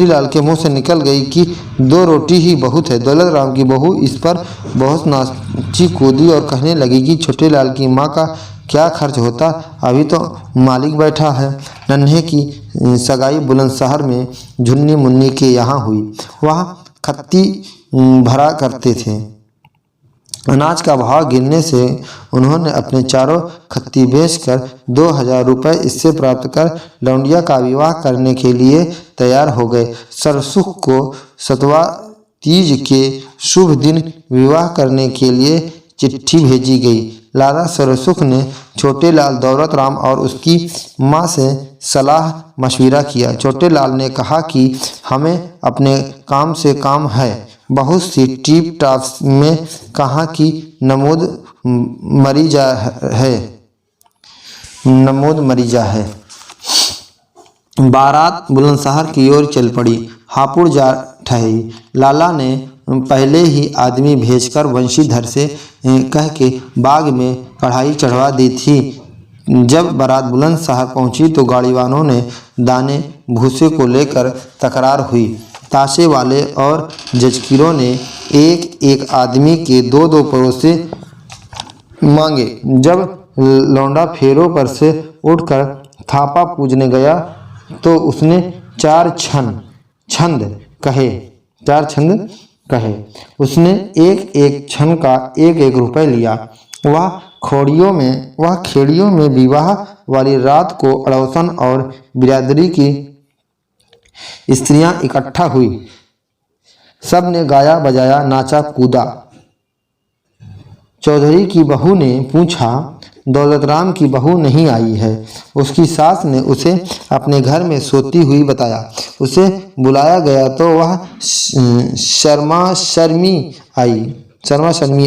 Speaker 1: लाल के मुंह से निकल गई कि 2 रोटी ही बहुत है। दौलत राम की बहू इस पर बहुत नाची कूदी और कहने लगी कि छोटे लाल की माँ का क्या खर्च होता, अभी तो मालिक बैठा है। नन्हे की सगाई बुलंदशहर में झुन्नी मुन्नी के यहाँ हुई। वहाँ खत्ती भरा करते थे। अनाज का भाव गिरने से उन्होंने अपने चारों खत्ती बेचकर 2000 रुपये इससे प्राप्त कर लौंडिया का विवाह करने के लिए तैयार हो गए। सरसुख को सतवा तीज के शुभ दिन विवाह करने के लिए चिट्ठी भेजी गई। लाला सरसुख ने छोटे लाल, दौलत राम और उसकी माँ से सलाह मशविरा किया। छोटे लाल ने कहा कि हमें अपने काम से काम है। बहुत सी टीप टाप में कहाँ की नमूद मरीजा है। बारात बुलंदशहर की ओर चल पड़ी। हापुड़ जा ठहरी। लाला ने पहले ही आदमी भेजकर वंशीधर से कह के बाग में कढ़ाई चढ़वा दी थी। जब बारात बुलंदशहर पहुंची तो गाड़ीवानों ने दाने भूसे को लेकर तकरार हुई। ताशे वाले और जजकीरों ने एक आदमी के 2-2 परोसे मांगे। जब लौंडा फेरों पर से उठकर थापा पूजने गया तो उसने 4 छंद कहे। उसने एक छंद का 1-1 रुपये लिया। वह खेड़ियों में विवाह वाली रात को अड़ोसन और बिरादरी की स्त्रियां इकट्ठा हुई। सब ने गाया बजाया, नाचा कूदा। चौधरी की बहू ने पूछा, दौलत राम की बहू नहीं आई है। उसकी सास ने उसे अपने घर में सोती हुई बताया। उसे बुलाया गया तो वह शर्मा शर्मी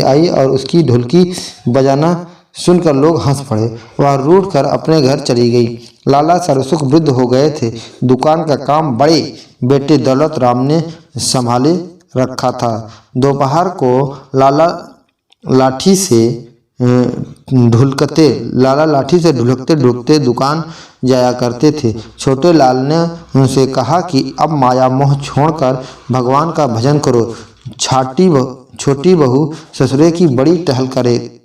Speaker 1: आई और उसकी ढोलकी बजाना सुनकर लोग हंस पड़े। वह रूठ कर अपने घर चली गई। लाला सरसुख वृद्ध हो गए थे। दुकान का काम बड़े बेटे दौलत राम ने संभाले रखा था। दोपहर को लाला लाठी से ढुलकते ढुलकते दुकान जाया करते थे। छोटे लाल ने उनसे कहा कि अब माया मोह छोड़कर भगवान का भजन करो। छोटी बहू ससुरे की बड़ी टहल करे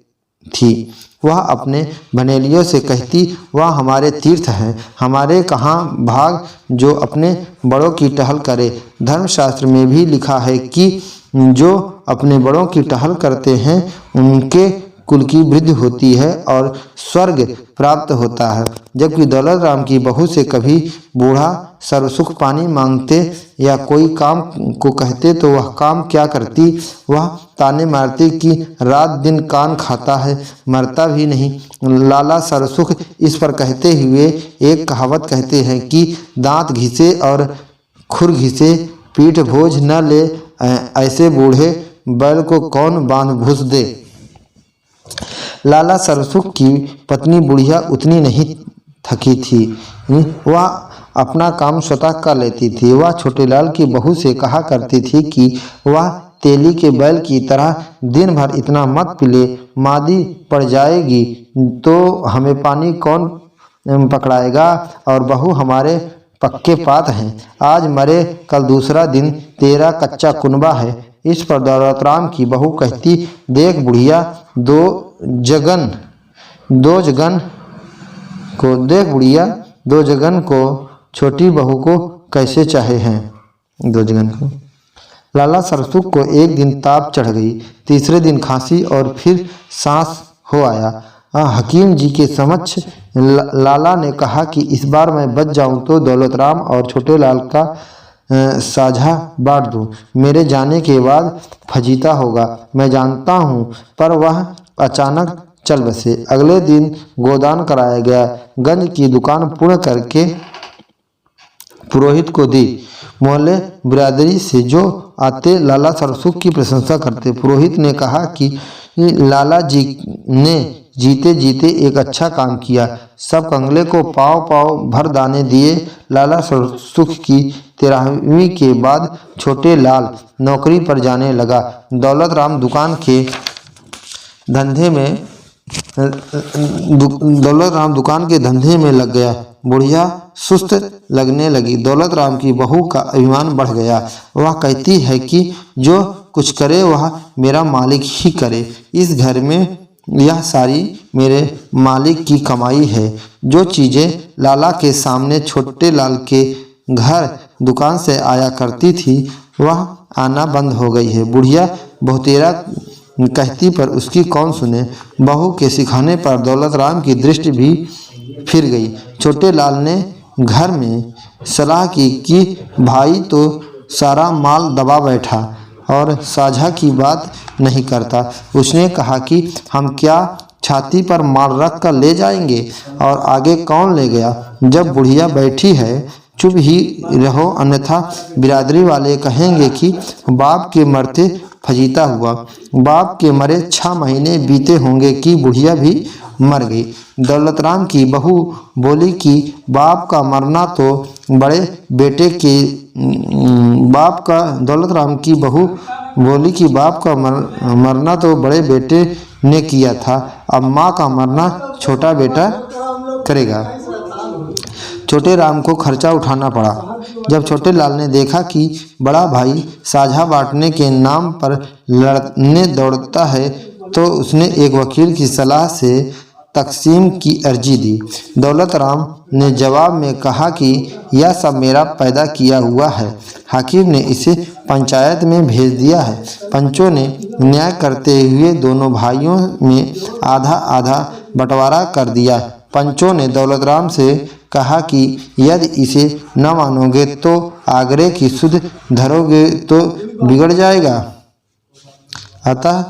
Speaker 1: थी। वह अपने बनेलियों से कहती, वह हमारे तीर्थ हैं, हमारे कहाँ भाग जो अपने बड़ों की टहल करे। धर्मशास्त्र में भी लिखा है कि जो अपने बड़ों की टहल करते हैं उनके कुल की वृद्धि होती है और स्वर्ग प्राप्त होता है। जबकि दौलत राम की बहू से कभी बूढ़ा सरसुख पानी मांगते या कोई काम को कहते तो वह काम क्या करती। वह ताने मारती कि रात दिन कान खाता है, मरता भी नहीं। लाला सरसुख इस पर कहते हुए एक कहावत कहते हैं कि दांत घिसे और खुर घिसे पीठ भोज न ले, ऐसे बूढ़े बैल को कौन बांध भूस दे। लाला सरसुख की पत्नी बुढ़िया उतनी नहीं थकी थी। वह अपना काम स्वतः कर लेती थी। वह छोटे लाल की बहू से कहा करती थी कि वह तेली के बैल की तरह दिन भर इतना मत पिले, मादी पड़ जाएगी तो हमें पानी कौन पकड़ाएगा। और बहू हमारे पक्के पात हैं, आज मरे कल दूसरा दिन तेरा कच्चा कुनबा है। इस पर दौलत राम की बहू कहती, देख बुढ़िया, दो जगन को छोटी बहू को कैसे चाहे हैं। 2 जगन को। लाला सरसुख को एक दिन ताप चढ़ गई, तीसरे दिन खांसी और फिर सांस हो आया। हकीम जी के समक्ष लाला ने कहा कि इस बार मैं बच जाऊं तो दौलत राम और छोटे लाल का साझा बांट दूं। मेरे जाने के बाद फजीता होगा, मैं जानता हूँ। पर वह अचानक चल बसे। अगले दिन गोदान कराया गया। गंज की दुकान पूर्ण करके पुरोहित को दी। मोहल्ले बिरादरी से जो आते लाला सरसुख की प्रशंसा करते। पुरोहित ने कहा कि लाला जी ने जीते जीते एक अच्छा काम किया। सब कंगले को पाव पाव भर दाने दिए। लाला सरसुख की 13वीं के बाद छोटे लाल नौकरी पर जाने लगा। दौलत राम दुकान के धंधे में लग गया। बुढ़िया सुस्त लगने लगी। दौलत राम की बहू का अभिमान बढ़ गया। वह कहती है कि जो कुछ करे वह मेरा मालिक ही करे। इस घर में यह सारी मेरे मालिक की कमाई है। जो चीज़ें लाला के सामने छोटे लाल के घर दुकान से आया करती थी वह आना बंद हो गई है। बुढ़िया बहुतेरा कहती पर उसकी कौन सुने। बहू के सिखाने पर दौलत राम की दृष्टि भी फिर गई। छोटे लाल ने घर में सलाह की कि भाई तो सारा माल दबा बैठा और साझा की बात नहीं करता। उसने कहा कि हम क्या छाती पर माल रख कर ले जाएंगे और आगे कौन ले गया। जब बुढ़िया बैठी है चुप ही रहो, अन्यथा बिरादरी वाले कहेंगे कि बाप के मरते फजीता हुआ। बाप के मरे 6 महीने बीते होंगे कि बुढ़िया भी मर गई। दौलत राम की बहू बोली कि बाप का मरना तो बड़े बेटे के दौलत राम की बहू बोली कि बाप का मरना तो बड़े बेटे ने किया था, अब माँ का मरना छोटा बेटा करेगा। छोटे राम को खर्चा उठाना पड़ा। जब छोटे लाल ने देखा कि बड़ा भाई साझा बांटने के नाम पर लड़ने दौड़ता है तो उसने एक वकील की सलाह से तकसीम की अर्जी दी। दौलत राम ने जवाब में कहा कि यह सब मेरा पैदा किया हुआ है। हाकिम ने इसे पंचायत में भेज दिया है। पंचों ने न्याय करते हुए दोनों भाइयों में आधा आधा बंटवारा कर दिया। पंचों ने दौलत राम से कहा कि यदि इसे न मानोगे तो आगरे की सुध धरोगे तो बिगड़ जाएगा। अतः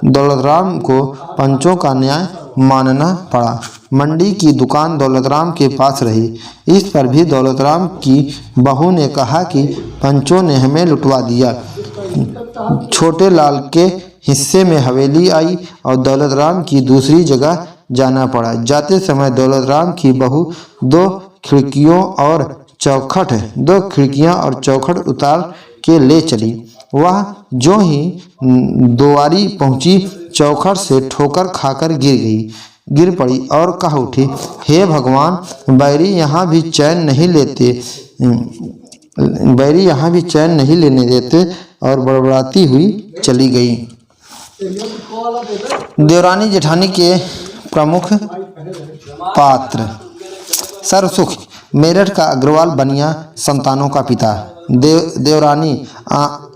Speaker 1: दौलत राम को पंचों का न्याय मानना पड़ा। मंडी की दुकान दौलत राम के पास रही। इस पर भी दौलत राम की बहू ने कहा कि पंचों ने हमें लुटवा दिया। छोटे लाल के हिस्से में हवेली आई और दौलत राम की दूसरी जगह जाना पड़ा। जाते समय दौलत राम की बहू 2 खिड़कियां और चौखट उतार के ले चली। वह जो ही दुआरी पहुंची चौखट से ठोकर खाकर गिर पड़ी और कह उठी, हे भगवान, बैरी यहाँ भी चैन नहीं लेने देते, और बड़बड़ाती हुई चली गई। देवरानी जेठानी के प्रमुख पात्र। सरसुख मेरठ का अग्रवाल बनिया संतानों का पिता। देवरानी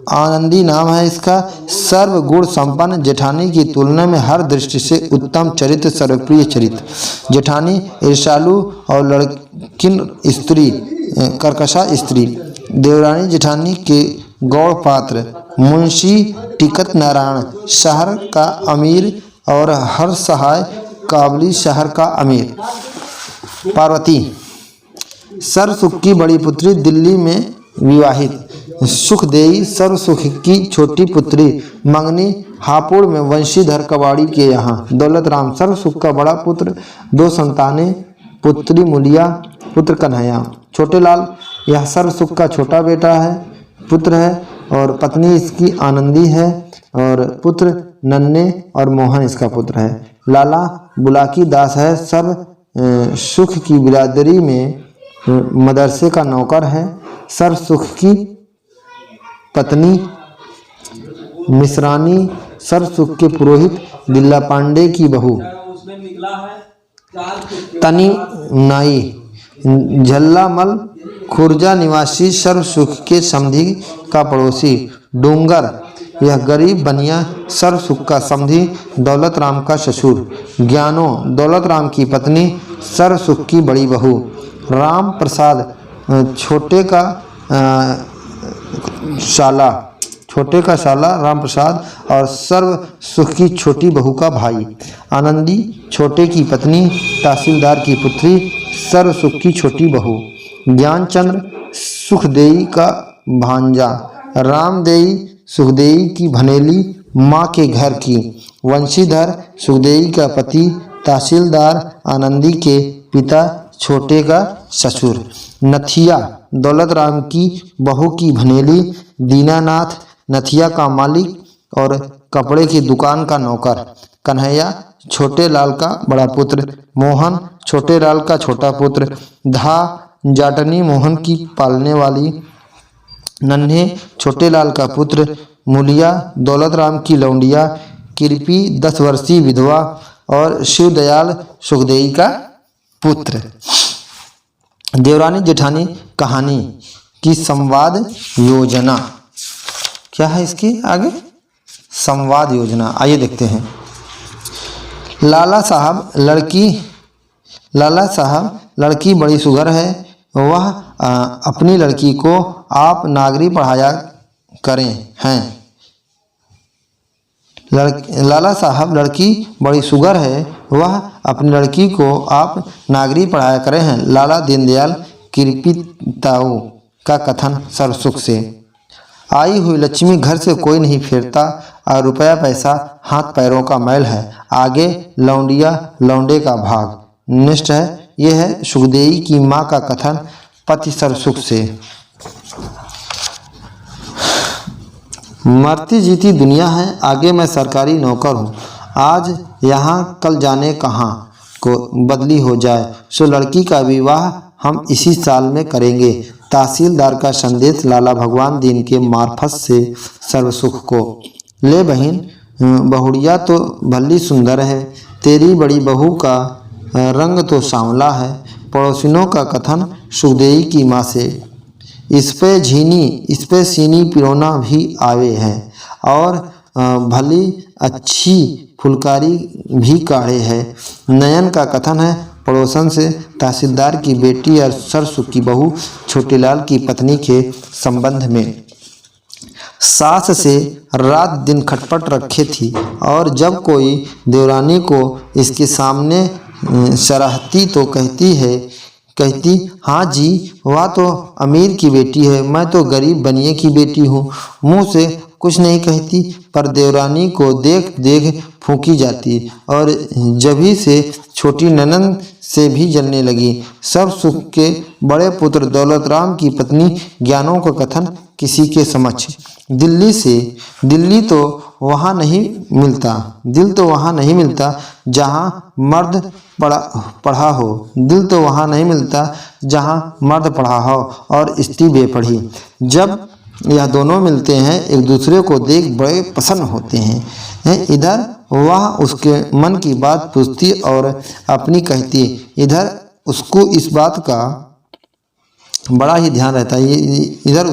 Speaker 1: आनंदी नाम है इसका। सर्वगुण संपन्न, जेठानी की तुलना में हर दृष्टि से उत्तम चरित्र, सर्वप्रिय चरित्र। जेठानी ईर्ष्यालु और लड़किन स्त्री, कर्कशा स्त्री। देवरानी जेठानी के गौड़ पात्र। मुंशी टिकट नारायण शहर का अमीर और हर सहाय काबली शहर का अमीर। पार्वती सरसुख की बड़ी पुत्री, दिल्ली में विवाहित। सुखदेई सरसुख की छोटी पुत्री। मंगनी हापुड़ में वंशीधर कबाड़ी के यहाँ। दौलत राम सरसुख का बड़ा पुत्र। 2 संतानें, पुत्री मुलिया, पुत्र कन्हैया। छोटे लाल यह सरसुख का छोटा पुत्र है और पत्नी इसकी आनंदी है और पुत्र नन्हे और मोहन इसका पुत्र है। लाला बुलाकी दास है। सब सुख की बिरादरी में मदरसे का नौकर है। सरसुख की पत्नी मिश्रानी सरसुख के पुरोहित दिल्ला पांडे की बहू। तनी नाई झल्लामल खुर्जा निवासी सरसुख के समधी का पड़ोसी। डूंगर यह गरीब बनिया सरसुख का समधी, दौलत राम का ससुर। ज्ञानो दौलत राम की पत्नी, सरसुख की बड़ी बहू। राम प्रसाद छोटे का शाला, छोटे का शाला राम प्रसाद और सर्व सुख की छोटी बहू का भाई। आनंदी, छोटे की पत्नी, तहसीलदार की पुत्री, सर्व सुख की छोटी बहू। ज्ञानचंद्र, सुखदेई का भांजा। रामदेई, सुखदेई की भनेली, माँ के घर की। वंशीधर, सुखदेई का पति, तहसीलदार, आनंदी के पिता, छोटे का ससुर। नथिया, दौलत राम की बहू की भनेली। दीनानाथ, नथिया का मालिक और कपड़े की दुकान का नौकर। कन्हैया, छोटे लाल का बड़ा पुत्र। मोहन, छोटे लाल का छोटा पुत्र। धा, जाटनी मोहन की पालने वाली। नन्हे, छोटे लाल का पुत्र। मूलिया, दौलत राम की लौंडिया। कृपी, 10 वर्षीय विधवा और शिवदयाल, सुखदेई का पुत्र। देवरानी जेठानी कहानी की संवाद योजना। क्या है इसके आगे? संवाद योजना। आइए देखते हैं। लाला साहब, लड़की बड़ी सुघर है। वह अपनी लड़की को आप नागरी पढ़ाया करें हैं। लाला साहब, लड़की बड़ी सुघर है, वह अपनी लड़की को आप नागरी पढ़ाया करें हैं। लाला दीनदयाल कृपिताऊ का कथन सर्वसुख से। आई हुई लक्ष्मी घर से कोई नहीं फेरता और रुपया पैसा हाथ पैरों का मैल है। आगे लौंडिया लौंडे का भाग। नेक्स्ट है, यह है सुखदेई की माँ का कथन पति सर्वसुख से। मरती जीती दुनिया है, आगे मैं सरकारी नौकर हूँ। आज यहाँ कल जाने कहाँ को बदली हो जाए, सो लड़की का विवाह हम इसी साल में करेंगे। तहसीलदार का संदेश लाला भगवान दीन के मार्फत से सर्वसुख को। ले बहन, बहुड़िया तो भली सुंदर है, तेरी बड़ी बहू का रंग तो सांवला है। पड़ोसिनों का कथन सुखदेई की माँ से। इस पे सीनी पिरोना भी आवे हैं और भली अच्छी फुलकारी भी काढ़े है। नयन का कथन है पड़ोसन से तहसीलदार की बेटी और सरसुख की बहू छोटीलाल की पत्नी के संबंध में। सास से रात दिन खटपट रखे थी और जब कोई देवरानी को इसके सामने सराहती तो कहती हाँ जी, वह तो अमीर की बेटी है, मैं तो गरीब बनिए की बेटी हूँ। मुँह से कुछ नहीं कहती पर देवरानी को देख देख फूंकी जाती और जभी से छोटी ननंद से भी जलने लगी। सब सुख के बड़े पुत्र दौलत राम की पत्नी ज्ञानों का कथन किसी के समक्ष। दिल तो वहाँ नहीं मिलता जहाँ मर्द पढ़ा हो। दिल तो वहाँ नहीं मिलता जहाँ मर्द पढ़ा हो और स्त्री बेपढ़ी। जब यह दोनों मिलते हैं एक दूसरे को देख बड़े प्रसन्न होते हैं। इधर वह उसके मन की बात पूछती और अपनी कहती, इधर उसको इस बात का बड़ा ही ध्यान रहता है। इधर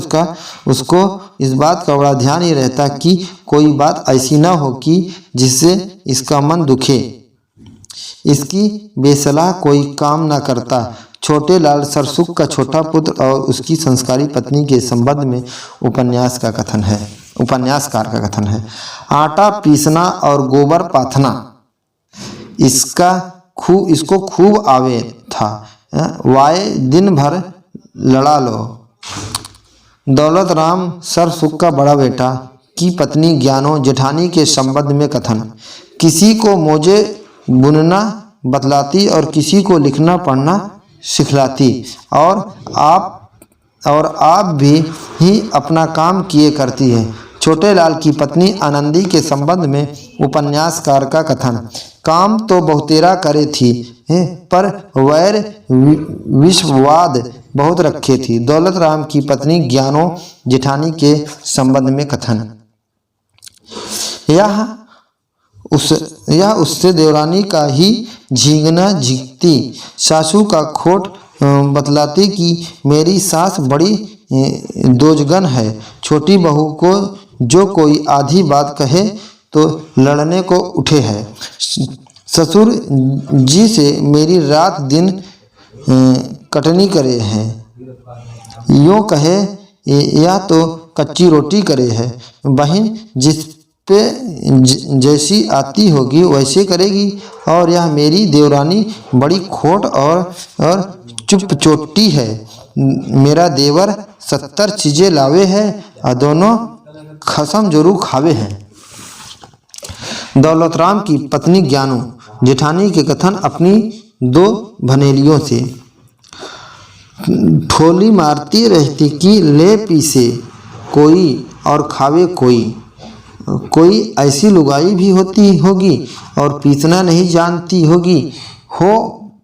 Speaker 1: उसको इस बात का बड़ा ध्यान ही रहता कि कोई बात ऐसी ना हो कि जिससे इसका मन दुखे। इसकी बेसलाह कोई काम ना करता। छोटे लाल सरसुख का छोटा पुत्र और उसकी संस्कारी पत्नी के संबंध में उपन्यासकार का कथन है। आटा पीसना और गोबर पाथना इसको खूब आवे था। वाए दिन भर लड़ा लो। दौलत राम सरसुख का बड़ा बेटा की पत्नी ज्ञानो जेठानी के संबंध में कथन। किसी को मोजे बुनना बतलाती और किसी को लिखना पढ़ना सिखलाती और आप भी ही अपना काम किए करती है। छोटे लाल की पत्नी आनंदी के संबंध में उपन्यासकार का कथन। काम तो बहुतेरा करे थी पर वैर विश्ववाद बहुत रखे थी। दौलत राम की पत्नी ज्ञानो जेठानी के संबंध में कथन। यह उससे देवरानी का ही झींगना झींकती। सासू का खोट बतलाती कि मेरी सास बड़ी दोजगन है। छोटी बहू को जो कोई आधी बात कहे तो लड़ने को उठे है। ससुर जी से मेरी रात दिन कटनी करे हैं। यूँ कहे यह तो कच्ची रोटी करे है। बहन जिस पे जैसी आती होगी वैसे करेगी, और यह मेरी देवरानी बड़ी खोट और चुपचोटी है। मेरा देवर 70 चीज़ें लावे है और दोनों खसम जरूर खावे हैं। दौलतराम की पत्नी ज्ञानू जेठानी के कथन अपनी 2 भनेलियों से। ठोली मारती रहती कि ले पीसे कोई और खावे कोई ऐसी लुगाई भी होती होगी और पीसना नहीं जानती होगी। हो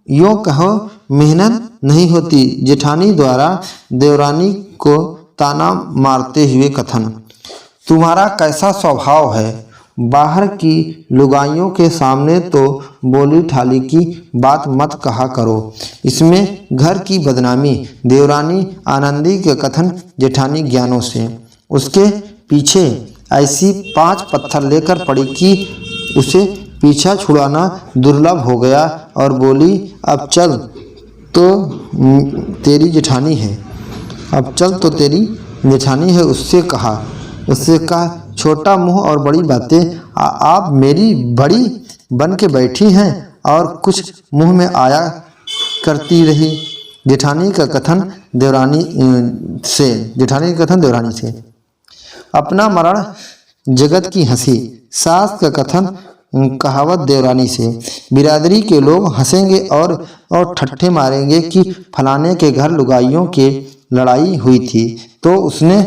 Speaker 1: यूँ कहो मेहनत नहीं होती। जेठानी द्वारा देवरानी को ताना मारते हुए कथन। तुम्हारा कैसा स्वभाव है, बाहर की लुगाइयों के सामने तो बोली ठाली की बात मत कहा करो, इसमें घर की बदनामी। देवरानी आनंदी के कथन जेठानी ज्ञानों से। उसके पीछे ऐसी 5 पत्थर लेकर पड़ी कि उसे पीछा छुड़ाना दुर्लभ हो गया और बोली, अब चल तो तेरी जेठानी है, अब चल तो तेरी जेठानी है। उससे कहा छोटा मुंह और बड़ी बातें, आप मेरी बड़ी बन के बैठी हैं और कुछ मुंह में आया करती रही। जेठानी का कथन देवरानी से। अपना मरण जगत की हंसी। सास का कथन कहावत देवरानी से। बिरादरी के लोग हंसेंगे और ठट्ठे मारेंगे कि फलाने के घर लुगाइयों के लड़ाई हुई थी तो उसने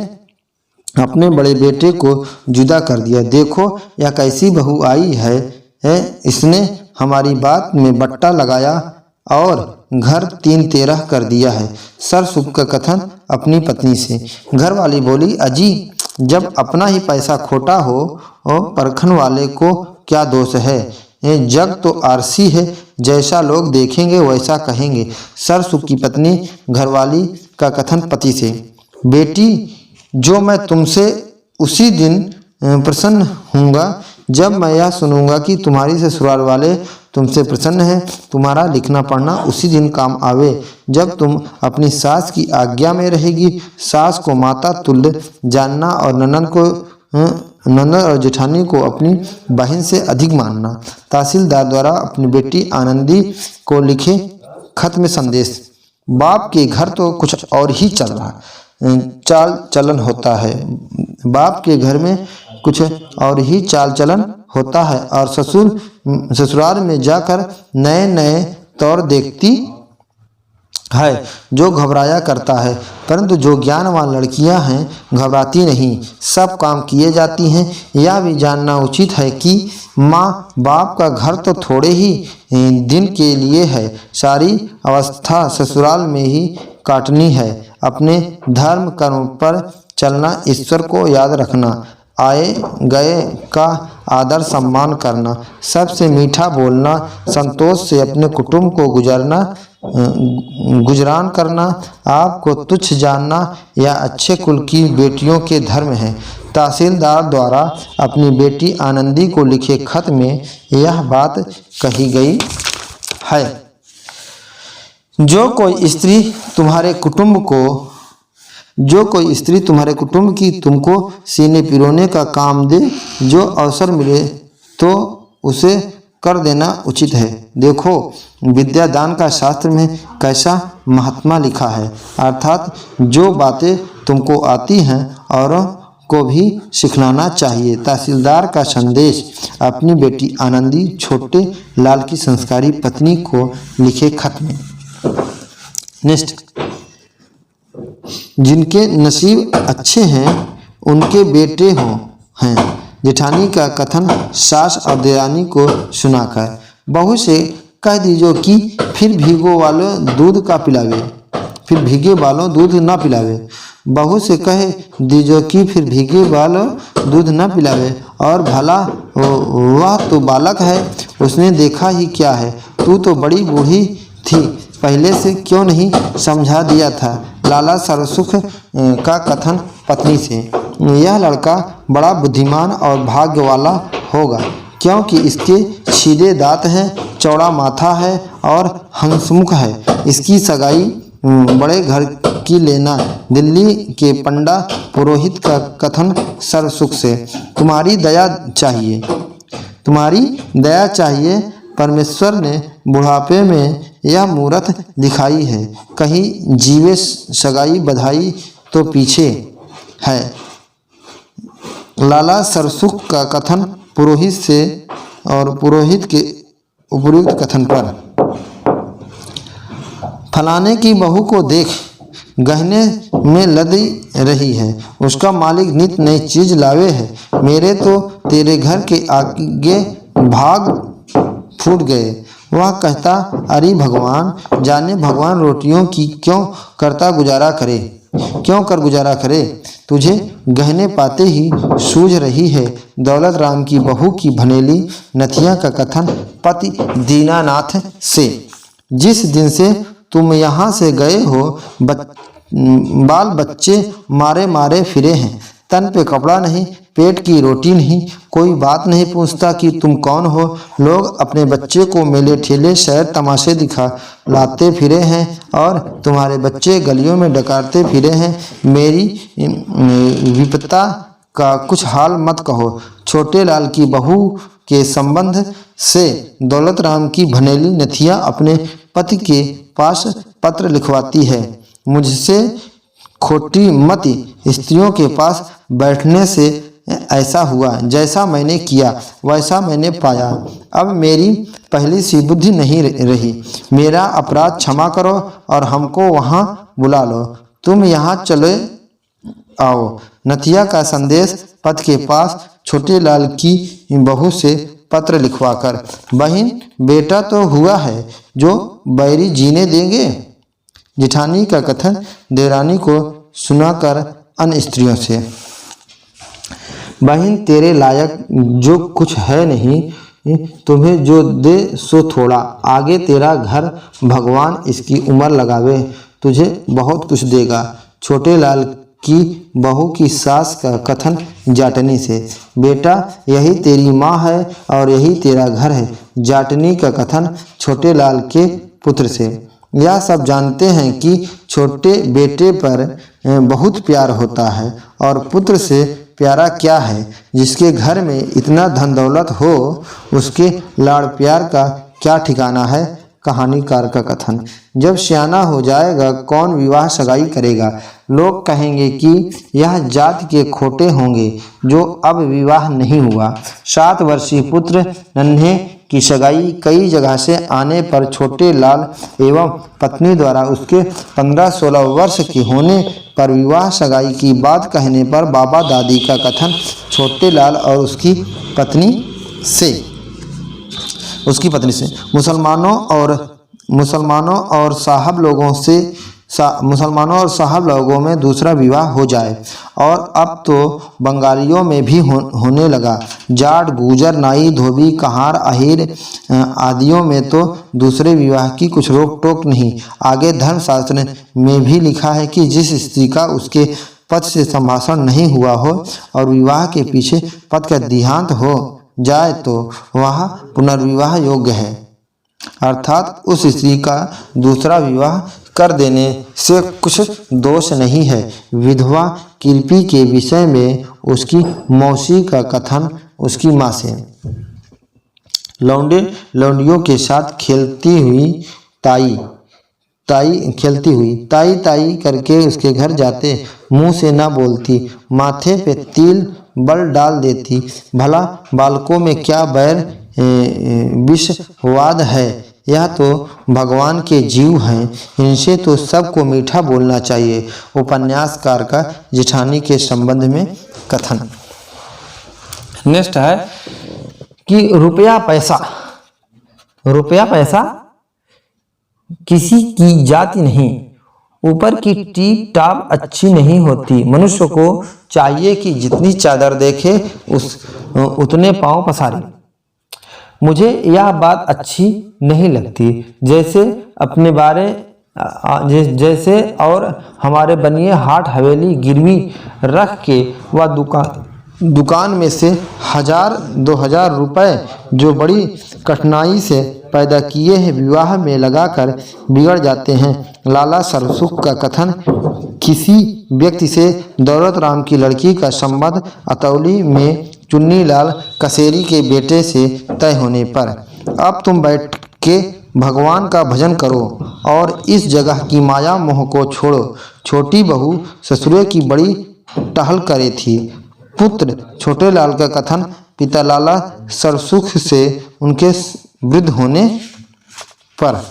Speaker 1: अपने बड़े बेटे को जुदा कर दिया। देखो यह कैसी बहू आई है, इसने हमारी बात में बट्टा लगाया और घर 3-13 कर दिया है। सरसुख का कथन अपनी पत्नी से। घर वाली बोली, अजी जब अपना ही पैसा खोटा हो परखन वाले को क्या दोष है। जग तो आरसी है, जैसा लोग देखेंगे वैसा कहेंगे। सरसुख की पत्नी घरवाली का कथन पति से। बेटी जो मैं तुमसे उसी दिन प्रसन्न हूँगा जब मैं यह सुनूंगा कि तुम्हारी ससुराल वाले तुमसे प्रसन्न हैं। तुम्हारा लिखना पढ़ना उसी दिन काम आवे जब तुम अपनी सास की आज्ञा में रहेगी। सास को माता तुल्य जानना और ननद और जेठानी को अपनी बहन से अधिक मानना। तहसीलदार द्वारा अपनी बेटी आनंदी को लिखे खत में संदेश। बाप के घर तो कुछ और ही चाल चलन होता है। बाप के घर में कुछ और ही चाल चलन होता है और ससुराल में जाकर नए नए तौर देखती है जो घबराया करता है, परंतु जो ज्ञानवान लड़कियां हैं घबराती नहीं, सब काम किए जाती हैं। यह भी जानना उचित है कि माँ बाप का घर तो थोड़े ही दिन के लिए है, सारी अवस्था ससुराल में ही काटनी है। अपने धर्म कर्म पर चलना, ईश्वर को याद रखना, आए गए का आदर सम्मान करना, सबसे मीठा बोलना, संतोष से अपने कुटुंब को गुजरान करना, आपको तुच्छ जानना या अच्छे कुल की बेटियों के धर्म है। तहसीलदार द्वारा अपनी बेटी आनंदी को लिखे खत में यह बात कही गई है। जो कोई स्त्री तुम्हारे कुटुंब की तुमको सीने पिरोने का काम दे, जो अवसर मिले तो उसे कर देना उचित है। देखो विद्यादान का शास्त्र में कैसा महात्मा लिखा है, अर्थात जो बातें तुमको आती हैं औरों को भी सिखलाना चाहिए। तहसीलदार का संदेश अपनी बेटी आनंदी छोटे लाल की संस्कारी पत्नी को लिखे खत में। नेक्स्ट, जिनके नसीब अच्छे हैं उनके बेटे हैं। जेठानी का कथन सास और देरानी को सुनाकर। बहू से कह दीजो कि फिर भीगे वालों दूध ना पिलावे। बहू से कह दीजो कि फिर भीगे वालों दूध न पिलावे। और भला वह तो बालक है, उसने देखा ही क्या है। तू तो बड़ी बूढ़ी थी, पहले से क्यों नहीं समझा दिया था। लाला सरसुख का कथन पत्नी से। यह लड़का बड़ा बुद्धिमान और भाग्य वाला होगा, क्योंकि इसके सीधे दांत हैं, चौड़ा माथा है और हंसमुख है। इसकी सगाई बड़े घर की लेना। दिल्ली के पंडा पुरोहित का कथन सर्वसुख से। तुम्हारी दया चाहिए। परमेश्वर ने बुढ़ापे में यह मूरत दिखाई है। कहीं जीवे सगाई बधाई तो पीछे है। लाला सरसुख का कथन पुरोहित से और पुरोहित के उपयुक्त कथन पर। फलाने की बहू को देख, गहने में लदी रही है। उसका मालिक नित नई चीज लावे है। मेरे तो तेरे घर के आगे भाग फूट गए। वह कहता, अरे भगवान जाने भगवान रोटियों की क्यों कर गुजारा करे। तुझे गहने पाते ही सूझ रही है। दौलत राम की बहू की भनेली नथिया का कथन पति दीनानाथ से। जिस दिन से तुम यहाँ से गए हो बाल बच्चे मारे फिरे हैं। तन पे कपड़ा नहीं, पेट की रोटी नहीं, कोई बात नहीं पूछता कि तुम कौन हो। लोग अपने बच्चे को मेले ठेले शहर तमाशे दिखा लाते फिरे हैं और तुम्हारे बच्चे गलियों में डकारते फिरे हैं। मेरी विपत्ता का कुछ हाल मत कहो। छोटे लाल की बहू के संबंध से दौलत राम की भनेली नथिया अपने पति के पास पत्र लिखवाती है। मुझसे खोटी मति स्त्रियों के पास बैठने से ऐसा हुआ। जैसा मैंने किया वैसा मैंने पाया। अब मेरी पहली सी बुद्धि नहीं रही। मेरा अपराध क्षमा करो और हमको वहाँ बुला लो। तुम यहाँ चले आओ। नथिया का संदेश पति के पास छोटे लाल की बहू से पत्र लिखवाकर। बहन बेटा तो हुआ है जो बैरी जीने देंगे। जिठानी का कथन देवरानी को सुनाकर अन्य स्त्रियों से। बहन तेरे लायक जो कुछ है नहीं, तुम्हें जो दे सो थोड़ा। आगे तेरा घर भगवान इसकी उम्र लगावे, तुझे बहुत कुछ देगा। छोटे लाल की बहू की सास का कथन जाटनी से। बेटा यही तेरी माँ है और यही तेरा घर है। जाटनी का कथन छोटे लाल के पुत्र से। यह सब जानते हैं कि छोटे बेटे पर बहुत प्यार होता है और पुत्र से प्यारा क्या है। जिसके घर में इतना धन दौलत हो उसके लाड़ प्यार का क्या ठिकाना है। कहानीकार का कथन। जब सियाना हो जाएगा कौन विवाह सगाई करेगा। लोग कहेंगे कि यह जाति के खोटे होंगे जो अब विवाह नहीं हुआ। 7 वर्षीय पुत्र नन्हे की सगाई कई जगह से आने पर छोटे लाल एवं पत्नी द्वारा उसके 15-16 वर्ष के होने पर विवाह सगाई की बात कहने पर बाबा दादी का कथन छोटे लाल और उसकी पत्नी से। मुसलमानों और साहब लोगों में दूसरा विवाह हो जाए। और अब तो बंगालियों में भी होने लगा। जाट गुजर नाई धोबी कहार अहिर आदियों में तो दूसरे विवाह की कुछ रोक टोक नहीं। आगे धर्मशास्त्र में भी लिखा है कि जिस स्त्री का उसके पति से संभाषण नहीं हुआ हो और विवाह के पीछे पति का देहांत हो जाए तो वह पुनर्विवाह योग्य है। अर्थात उस स्त्री का दूसरा विवाह कर देने से कुछ दोष नहीं है। विधवा कृपी के विषय में उसकी मौसी का कथन उसकी माँ से। लौंडियों के साथ खेलती हुई ताई करके उसके घर जाते। मुंह से ना बोलती, माथे पे तिल बल डाल देती। भला बालकों में क्या बैर विषवाद है। यह तो भगवान के जीव हैं, इनसे तो सबको मीठा बोलना चाहिए। उपन्यासकार का जेठानी के संबंध में कथन। नेक्स्ट है कि रुपया पैसा किसी की जाति नहीं। ऊपर की टीप टाप अच्छी नहीं होती। मनुष्य को चाहिए कि जितनी चादर देखे उतने पांव पसारे। मुझे यह बात अच्छी नहीं लगती। जैसे और हमारे बनिए हाट हवेली गिरवी रख के वह दुकान में से 1000-2000 रुपए जो बड़ी कठिनाई से पैदा किए हैं विवाह में लगाकर बिगड़ जाते हैं। लाला सरसुख का कथन किसी व्यक्ति से दौलत राम की लड़की का संबंध अतौली में चुन्नीलाल कसेरी के बेटे से तय होने पर अब तुम बैठ के भगवान का भजन करो और इस जगह की माया मोह को छोड़ो। छोटी बहू ससुरे की बड़ी टहल करे थी। पुत्र छोटे लाल का कथन पिता लाला सरसुख से उनके वृद्ध होने पर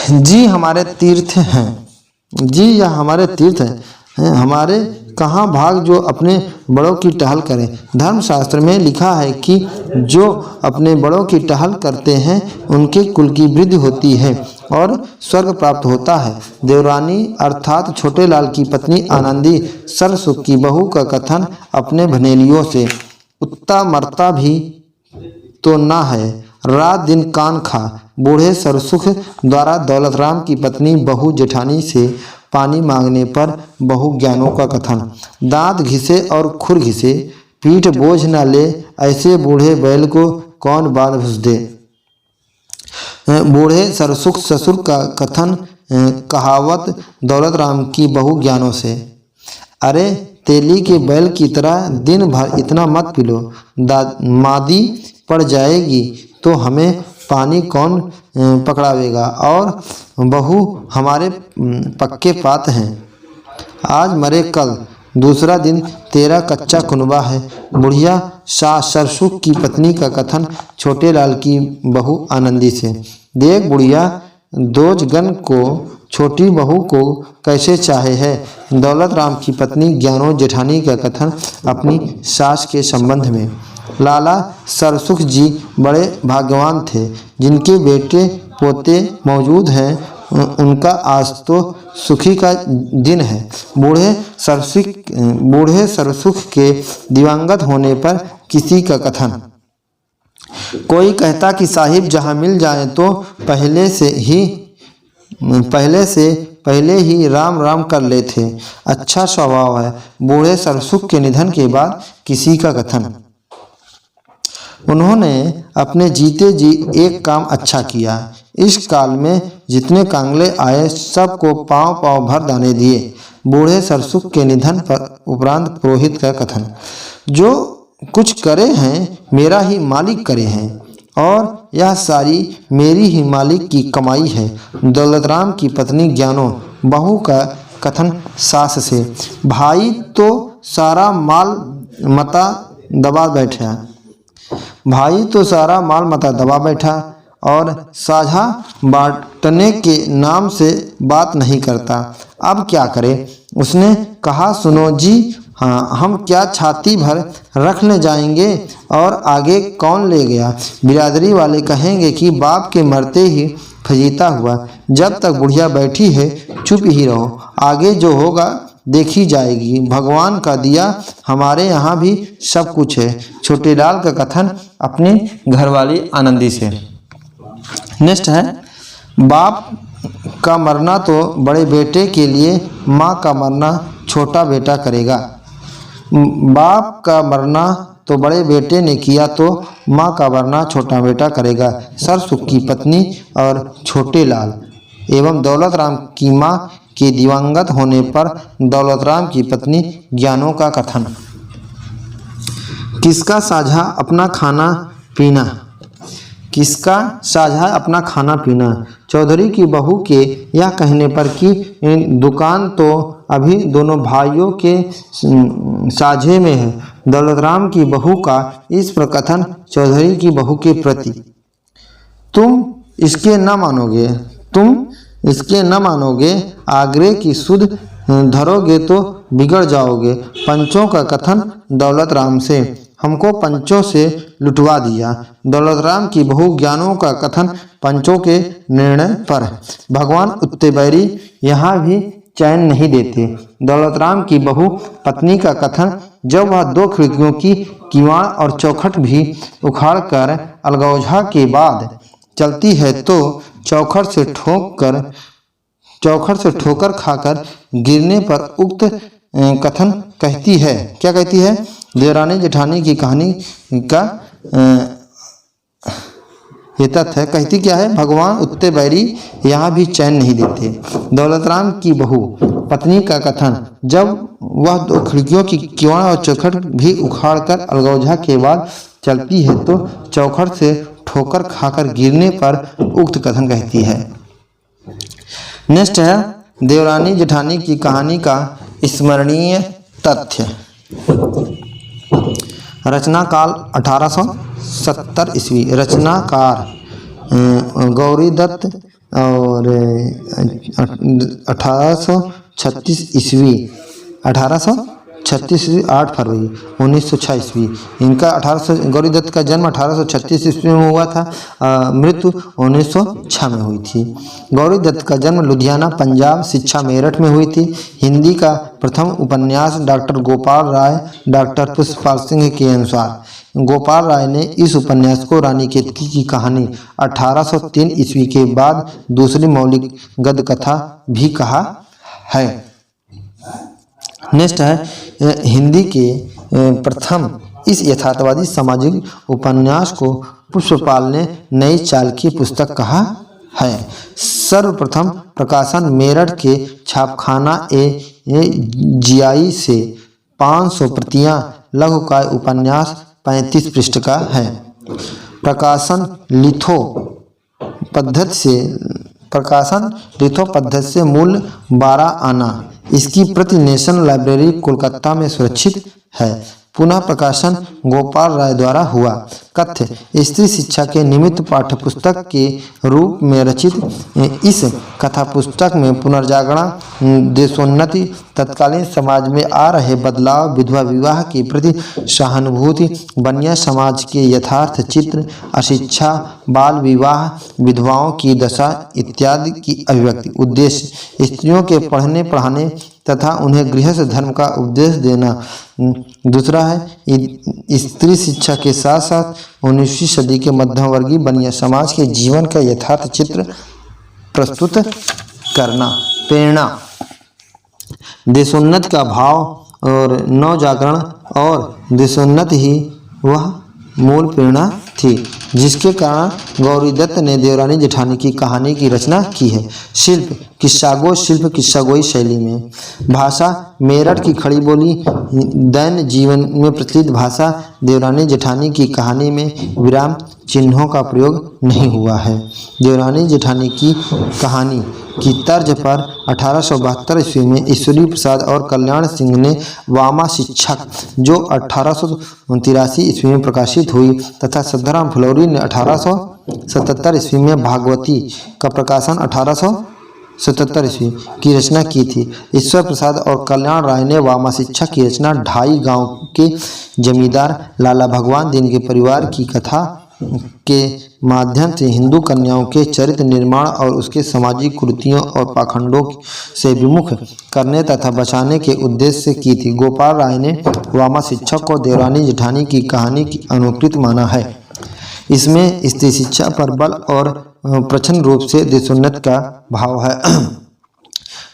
Speaker 1: जी हमारे तीर्थ हैं, जी यह हमारे तीर्थ हैं, हमारे कहाँ भाग जो अपने बड़ों की टहल करें। धर्मशास्त्र में लिखा है कि जो अपने बड़ों की टहल करते हैं उनके कुल की वृद्धि होती है और स्वर्ग प्राप्त होता है। देवरानी अर्थात छोटे लाल की पत्नी आनंदी सरसुख की बहू का कथन अपने भनेलियों से उत्ता मरता भी तो ना है, रात दिन कान खा। बूढ़े सरसुख द्वारा दौलत राम की पत्नी बहू जेठानी से पानी मांगने पर बहु ज्ञानों का कथन। दांत घिसे और खुर घिसे, पीठ बोझ न ले, ऐसे बूढ़े बैल को कौन बांध भुस दे। बूढ़े सरसुख ससुर का कथन कहावत दौलत राम की बहु ज्ञानों से। अरे तेली के बैल की तरह दिन भर इतना मत पिलो, मादी पड़ जाएगी तो हमें पानी कौन पकड़ावेगा। और बहू हमारे पक्के पात हैं, आज मरे कल दूसरा दिन तेरा कच्चा कुनबा है। बुढ़िया शाह सरसुख की पत्नी का कथन छोटे लाल की बहू आनंदी से। देख बुढ़िया दोजगन को छोटी बहू को कैसे चाहे है। दौलत राम की पत्नी ज्ञानो जेठानी का कथन अपनी सास के संबंध में। लाला सरसुख जी बड़े भाग्यवान थे, जिनके बेटे पोते मौजूद हैं उनका आज तो सुखी का दिन है। बूढ़े सरसुख के दिवंगत होने पर किसी का कथन। कोई कहता कि साहिब जहाँ मिल जाए तो पहले ही राम राम कर लेते, अच्छा स्वभाव है। बूढ़े सरसुख के निधन के बाद किसी का कथन। उन्होंने अपने जीते जी एक काम अच्छा किया, इस काल में जितने कांगले आए सबको पांव पांव भर दाने दिए। बूढ़े सरसुख के निधन पर उपरांत पुरोहित का कथन। जो कुछ करे हैं मेरा ही मालिक करे हैं और यह सारी मेरी ही मालिक की कमाई है। दौलत राम की पत्नी ज्ञानो बहू का कथन सास से। भाई तो सारा माल मता दबा बैठा, भाई तो सारा माल मता दबा बैठा और साझा बांटने के नाम से बात नहीं करता। अब क्या करे। उसने कहा सुनो जी, हाँ हम क्या छाती भर रख ले जाएंगे और आगे कौन ले गया। बिरादरी वाले कहेंगे कि बाप के मरते ही फजीता हुआ। जब तक बुढ़िया बैठी है चुप ही रहो, आगे जो होगा देखी जाएगी। भगवान का दिया हमारे यहाँ भी सब कुछ है। छोटे लाल का कथन अपनी घरवाली आनंदी से। नेक्स्ट है, बाप का मरना तो बड़े बेटे के लिए, माँ का मरना छोटा बेटा करेगा। बाप का मरना तो बड़े बेटे ने किया तो माँ का मरना छोटा बेटा करेगा। सरसुख की पत्नी और छोटे लाल एवं दौलत राम की माँ के दिवंगत होने पर दौलत राम की पत्नी ज्ञानों का कथन। किसका साझा अपना खाना पीना, किसका साझा अपना खाना पीना। चौधरी की बहू के यह कहने पर कि दुकान तो अभी दोनों भाइयों के साझे में है। दौलत राम की बहू का इस पर कथन चौधरी की बहू के प्रति। तुम इसके न मानोगे, आग्रह की सुध धरोगे तो बिगड़ जाओगे। पंचों का कथन दौलत राम से। हमको पंचों से लुटवा दिया। दौलत राम की बहू ज्ञानों का कथन पंचों के निर्णय पर। भगवान उत्तेबैरी यहाँ भी चैन नहीं देते। दौलत राम की बहू पत्नी का कथन। जब वह दो खिड़कियों की किवाड़ और चौखट भी उखाड़ कर अलगौझा के बाद चलती है तो चौखट से ठोकर खाकर गिरने पर उक्त कथन कहती है। क्या कहती है। देवरानी जेठानी की कहानी का ये तथ्य है। कहती क्या है, भगवान उत्ते बैरी यहाँ भी चैन नहीं देते। दौलतराम की बहू पत्नी का कथन, जब वह 2 खिड़कियों की किवाड़ और चौखट भी उखाड़कर अलगौजा के बाद चलती है तो चौखट से ठोकर खाकर गिरने पर उक्त कथन कहती है। नेक्स्ट है देवरानी जेठानी की कहानी का स्मरणीय तथ्य। रचना काल 1870 ईस्वी। रचनाकार गौरी दत्त और 1836 ईस्वी 8 फरवरी 1906 ईस्वी। इनका 1800 गौरी दत्त का जन्म 1836 ईस्वी में हुआ था, मृत्यु 1906 में हुई थी। गौरी दत्त का जन्म लुधियाना पंजाब, शिक्षा मेरठ में हुई थी। हिंदी का प्रथम उपन्यास डॉक्टर गोपाल राय डॉक्टर पुष्पपाल सिंह के अनुसार गोपाल राय ने इस उपन्यास को रानी केतकी की कहानी 1803 ईस्वी के बाद दूसरी मौलिक गद्य कथा भी कहा है। नेक्स्ट है हिंदी के प्रथम इस यथार्थवादी सामाजिक उपन्यास को पुष्पपाल ने नई चाल की पुस्तक कहा है। सर्वप्रथम प्रकाशन मेरठ के छापखाना जीआई से 500 प्रतियां लघुकाय उपन्यास 35 पृष्ठ का है। प्रकाशन लिथो पद्धति से मूल्य 12 आना। इसकी प्रति नेशनल लाइब्रेरी कोलकाता में सुरक्षित है। पुनः प्रकाशन गोपाल राय द्वारा हुआ। कथ्य स्त्री शिक्षा के निमित्त पाठ्यपुस्तक के रूप में रचित इस कथा पुस्तक में पुनर्जागरण, देशोन्नति, तत्कालीन समाज में आ रहे बदलाव, विधवा विवाह के प्रति सहानुभूति, बनिया समाज के यथार्थ चित्र, अशिक्षा, बाल विवाह, विधवाओं की दशा इत्यादि की अभिव्यक्ति। उद्देश्य स्त्रियों के पढ़ने पढ़ाने तथा उन्हें गृहस्थ धर्म का उपदेश देना। दूसरा है स्त्री शिक्षा के साथ साथ 19वीं सदी के मध्यवर्गीय बनिया समाज के जीवन का यथार्थ चित्र प्रस्तुत करना। प्रेरणा देशोन्नति का भाव और नवजागरण और देशोन्नति ही वह मूल प्रेरणा थी जिसके कारण गौरी दत्त ने देवरानी जेठानी की कहानी की रचना की है। शिल्प किस्सागोई शैली में। भाषा मेरठ की खड़ी बोली। दैनिक जीवन में प्रचलित भाषा। देवरानी जेठानी की कहानी में विराम चिन्हों का प्रयोग नहीं हुआ है। देवरानी जेठानी की कहानी की तर्ज पर 1872 ईस्वी में ईश्वरी प्रसाद और कल्याण सिंह ने वामा शिक्षक जो 1883 ईस्वी में प्रकाशित हुई तथा सद्धराम फुलौरी ने 1877 ईस्वी में भागवती का प्रकाशन 1877 ईस्वी की रचना की थी। ईश्वर प्रसाद और कल्याण राय ने वामा शिक्षक की रचना ढाई गांव के जमींदार लाला भगवान दीन के परिवार की कथा के माध्यम से हिंदू कन्याओं के चरित्र निर्माण और उसके सामाजिक कुरीतियों और पाखंडों से विमुख करने तथा बचाने के उद्देश्य से की थी। गोपाल राय ने वामा शिक्षक को देवरानी जेठानी की कहानी की अनुकृत माना है। इसमें स्त्री शिक्षा पर बल और प्रच्छन्न रूप से देशोन्नति का भाव है।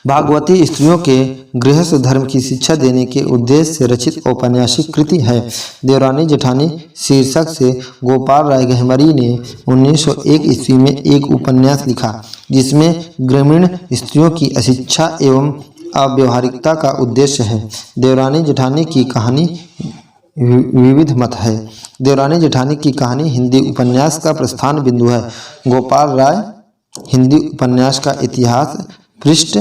Speaker 1: भागवती स्त्रियों के गृहस्थ धर्म की शिक्षा देने के उद्देश्य से रचित औपन्यासिक कृति है। देवरानी जेठानी शीर्षक से गोपाल राय गहमरी ने 1901 ईस्वी में एक उपन्यास लिखा जिसमें ग्रामीण स्त्रियों की अशिक्षा एवं अव्यवहारिकता का उद्देश्य है। देवरानी जेठानी की कहानी विविध मत है। देवरानी जेठानी की कहानी हिंदी उपन्यास का प्रस्थान बिंदु है। गोपाल राय हिंदी उपन्यास का इतिहास पृष्ठ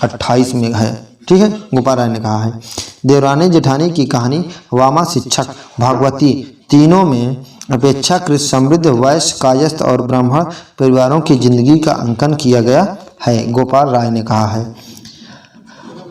Speaker 1: 28 में है। ठीक है, गोपाल राय ने कहा है। देवरानी जेठानी की कहानी वामा शिक्षक भागवती तीनों में अपेक्षाकृत समृद्ध वैश्य कायस्थ और ब्राह्मण परिवारों की जिंदगी का अंकन किया गया है। गोपाल राय ने कहा है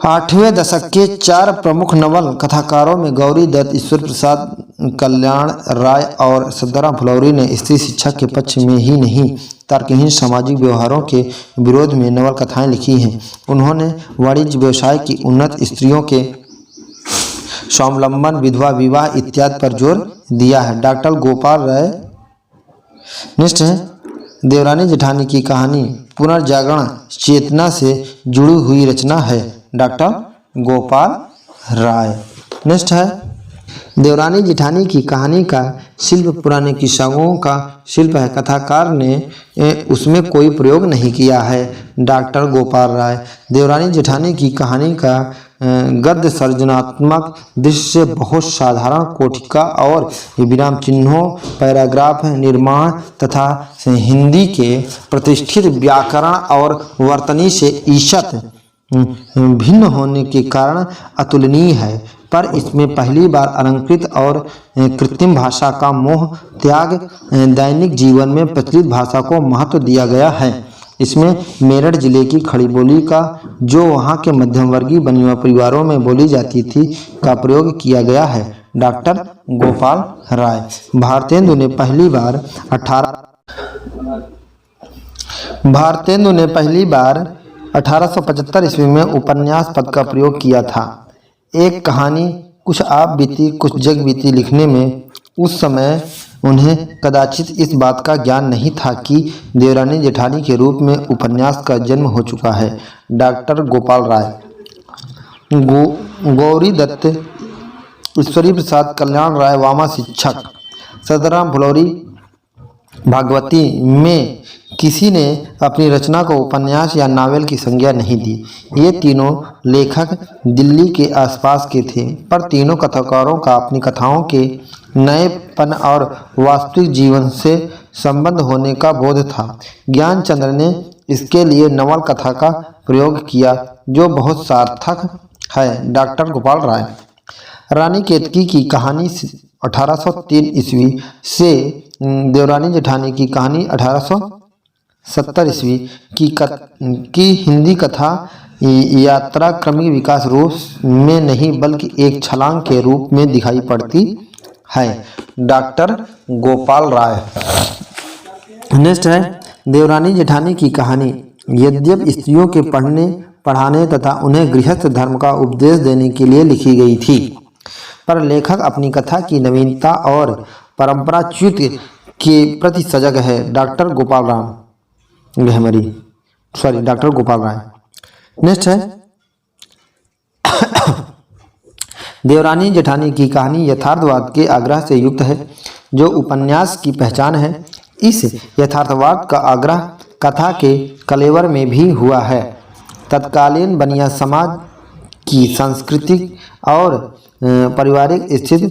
Speaker 1: 8वें दशक के 4 प्रमुख नवल कथाकारों में गौरी दत्त, ईश्वर प्रसाद, कल्याण राय और सद्धराम फुलौरी ने स्त्री शिक्षा के पक्ष में ही नहीं तर्कहीन सामाजिक व्यवहारों के विरोध में नवल कथाएं लिखी हैं। उन्होंने वाणिज्य व्यवसाय की उन्नत, स्त्रियों के स्वावलंबन, विधवा विवाह इत्यादि पर जोर दिया है। डॉक्टर गोपाल राय। नेक्स्ट है देवरानी जेठानी की कहानी पुनर्जागरण चेतना से जुड़ी हुई रचना है। डॉक्टर गोपाल राय। नेक्स्ट है देवरानी जेठानी की कहानी का शिल्प पुराने किस्साओं का शिल्प है। कथाकार ने उसमें कोई प्रयोग नहीं किया है। डॉक्टर गोपाल राय। देवरानी जेठानी की कहानी का गद्य सर्जनात्मक दृश्य बहुत साधारण कोटिका और विराम चिन्हों, पैराग्राफ निर्माण तथा हिंदी के प्रतिष्ठित व्याकरण और वर्तनी से ईषत भिन्न होने के कारण अतुलनीय है। पर इसमें पहली बार अलंकृत और कृत्रिम भाषा का मोह त्याग दैनिक जीवन में प्रचलित भाषा को महत्व दिया गया है। इसमें मेरठ जिले की खड़ी बोली का, जो वहाँ के मध्यम वर्गीय बनिया परिवारों में बोली जाती थी, का प्रयोग किया गया है। डॉक्टर गोपाल राय। भारतेंदु ने पहली बार 1875 ईस्वी में उपन्यास पद का प्रयोग किया था। एक कहानी कुछ आप बीती कुछ जग बीती लिखने में उस समय उन्हें कदाचित इस बात का ज्ञान नहीं था कि देवरानी जेठानी के रूप में उपन्यास का जन्म हो चुका है। डॉक्टर गोपाल राय। गौरी दत्त, ईश्वरी प्रसाद, कल्याण राय वामा शिक्षक, सदराम फुलौरी भागवती में किसी ने अपनी रचना को उपन्यास या नावल की संज्ञा नहीं दी। ये तीनों लेखक दिल्ली के आसपास के थे, पर तीनों कथाकारों का अपनी कथाओं के नएपन और वास्तविक जीवन से संबंध होने का बोध था। ज्ञानचंद्र ने इसके लिए नवल कथा का प्रयोग किया, जो बहुत सार्थक है। डॉक्टर गोपाल राय। रानी केतकी की कहानी 1803 ईस्वी से देवरानी जेठानी की कहानी 1870 ईस्वी की हिंदी कथा यात्रा क्रमिक विकास रूप में नहीं बल्कि एक छलांग के रूप में दिखाई पड़ती है। डॉक्टर गोपाल राय। नेक्स्ट है देवरानी जेठानी की कहानी। यद्यपि स्त्रियों के पढ़ाने तथा उन्हें गृहस्थ धर्म का उपदेश देने के लिए लिखी गई थी, पर लेखक अपनी कथा की नवीनता और परंपराच्युत के प्रति सजग है। डॉक्टर गोपाल राय। नेक्स्ट है देवरानी जेठानी की कहानी यथार्थवाद के आग्रह से युक्त है, जो उपन्यास की पहचान है। इस यथार्थवाद का आग्रह कथा के कलेवर में भी हुआ है। तत्कालीन बनिया समाज की सांस्कृतिक और पारिवारिक स्थिति,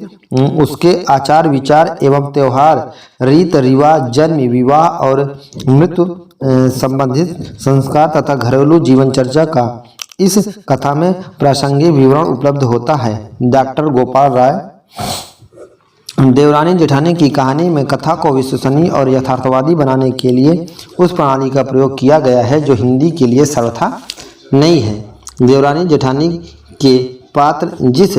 Speaker 1: उसके आचार विचार एवं त्यौहार, रीत रिवाज, जन्म, विवाह और मृत्यु संबंधित संस्कार तथा घरेलू जीवन चर्चा का इस कथा में प्रासंगिक विवरण उपलब्ध होता है। डॉक्टर गोपाल राय। देवरानी जेठानी की कहानी में कथा को विश्वसनीय और यथार्थवादी बनाने के लिए उस प्रणाली का प्रयोग किया गया है जो हिंदी के लिए सर्वथा नहीं है। देवरानी जेठानी के पात्र जिस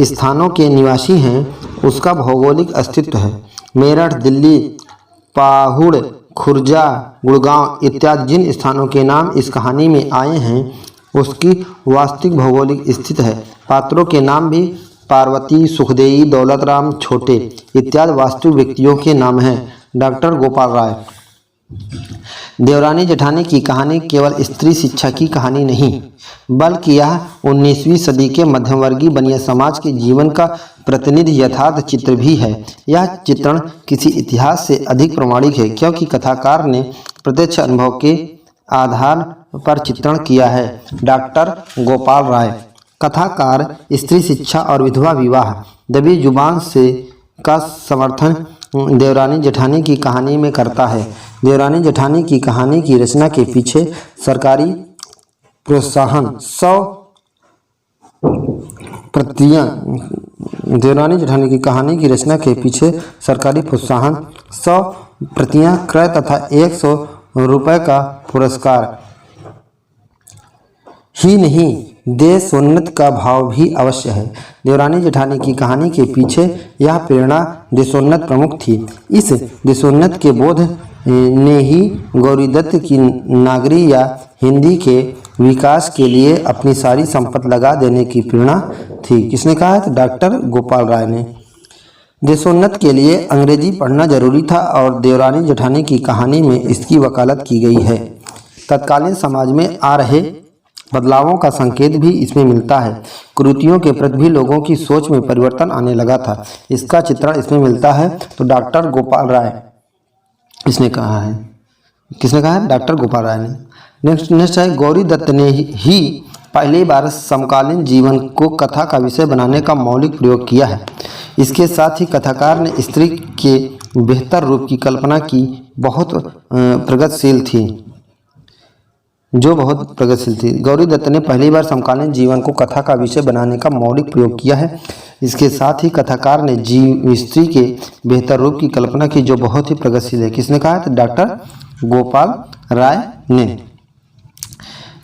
Speaker 1: स्थानों के निवासी हैं, उसका भौगोलिक अस्तित्व है। मेरठ, दिल्ली, पाहुड़, खुर्जा, गुड़गांव इत्यादि जिन स्थानों के नाम इस कहानी में आए हैं, उसकी वास्तविक भौगोलिक स्थिति है। पात्रों के नाम भी पार्वती, सुखदेई, दौलतराम, छोटे इत्यादि वास्तविक व्यक्तियों के नाम हैं। डॉक्टर गोपाल राय। देवरानी जेठानी की कहानी केवल स्त्री शिक्षा की कहानी नहीं, बल्कि यह 19वीं सदी के मध्यमवर्गीय बनिया समाज के जीवन का प्रतिनिधि यथार्थ चित्र भी है। यह चित्रण किसी इतिहास से अधिक प्रामाणिक है, क्योंकि कथाकार ने प्रत्यक्ष अनुभव के आधार पर चित्रण किया है। डॉक्टर गोपाल राय। कथाकार स्त्री शिक्षा और विधवा विवाह दबी जुबान से का समर्थन देवरानी जेठानी की कहानी में करता है। देवरानी जेठानी की कहानी की रचना के पीछे सरकारी प्रोत्साहन 100 प्रतियां। देवरानी जेठानी की कहानी की रचना के पीछे सरकारी प्रोत्साहन 100 प्रतियां क्रय तथा 100 रुपये का पुरस्कार ही नहीं, देशोन्नत का भाव भी अवश्य है। देवरानी जेठानी की कहानी के पीछे यह प्रेरणा देशोन्नत प्रमुख थी। इस देशोन्नत के बोध ने ही गौरी दत्त की नागरी या हिंदी के विकास के लिए अपनी सारी संपत्ति लगा देने की प्रेरणा थी। किसने कहा है? तो डॉक्टर गोपाल राय ने। देशोन्नत के लिए अंग्रेजी पढ़ना जरूरी था और देवरानी जेठानी की कहानी में इसकी वकालत की गई है। तत्कालीन समाज में आ रहे बदलावों का संकेत भी इसमें मिलता है। कुरीतियों के प्रति भी लोगों की सोच में परिवर्तन आने लगा था, इसका चित्रण इसमें मिलता है। तो डॉक्टर गोपाल राय इसने कहा है, किसने कहा है? डॉक्टर गोपाल राय ने। नेक्स्ट है, गौरी दत्त ने ही पहली बार समकालीन जीवन को कथा का विषय बनाने का मौलिक प्रयोग किया है। इसके साथ ही कथाकार ने स्त्री के बेहतर रूप की कल्पना की बहुत प्रगतिशील थी, गौरी दत्त ने पहली बार समकालीन जीवन को कथा का विषय बनाने का मौलिक प्रयोग किया है। इसके साथ ही कथाकार ने स्त्री के बेहतर रूप की कल्पना की जो बहुत ही प्रगतिशील है। किसने कहा है? तो डॉक्टर गोपाल राय ने।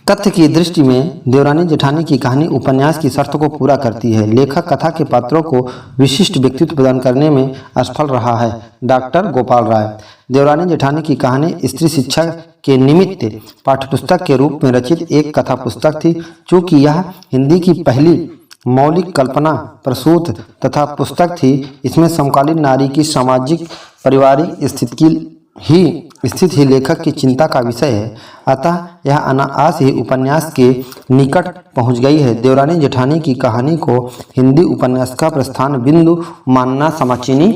Speaker 1: तथ्य की दृष्टि में देवरानी जेठानी की कहानी उपन्यास की शर्त को पूरा करती है। लेखक कथा के पात्रों को विशिष्ट व्यक्तित्व प्रदान करने में असफल रहा है। डॉक्टर गोपाल राय। देवरानी जेठानी की कहानी स्त्री शिक्षा के निमित्त पाठ्यपुस्तक के रूप में रचित एक कथा पुस्तक थी। चूँकि यह हिंदी की पहली मौलिक कल्पना प्रसूत तथा पुस्तक थी, इसमें समकालीन नारी की सामाजिक पारिवारिक स्थिति ही लेखक की चिंता का विषय है। अतः यह अनायास ही उपन्यास के निकट पहुंच गई है। देवरानी जेठानी की कहानी को हिंदी उपन्यास का प्रस्थान बिंदु मानना समाचीनी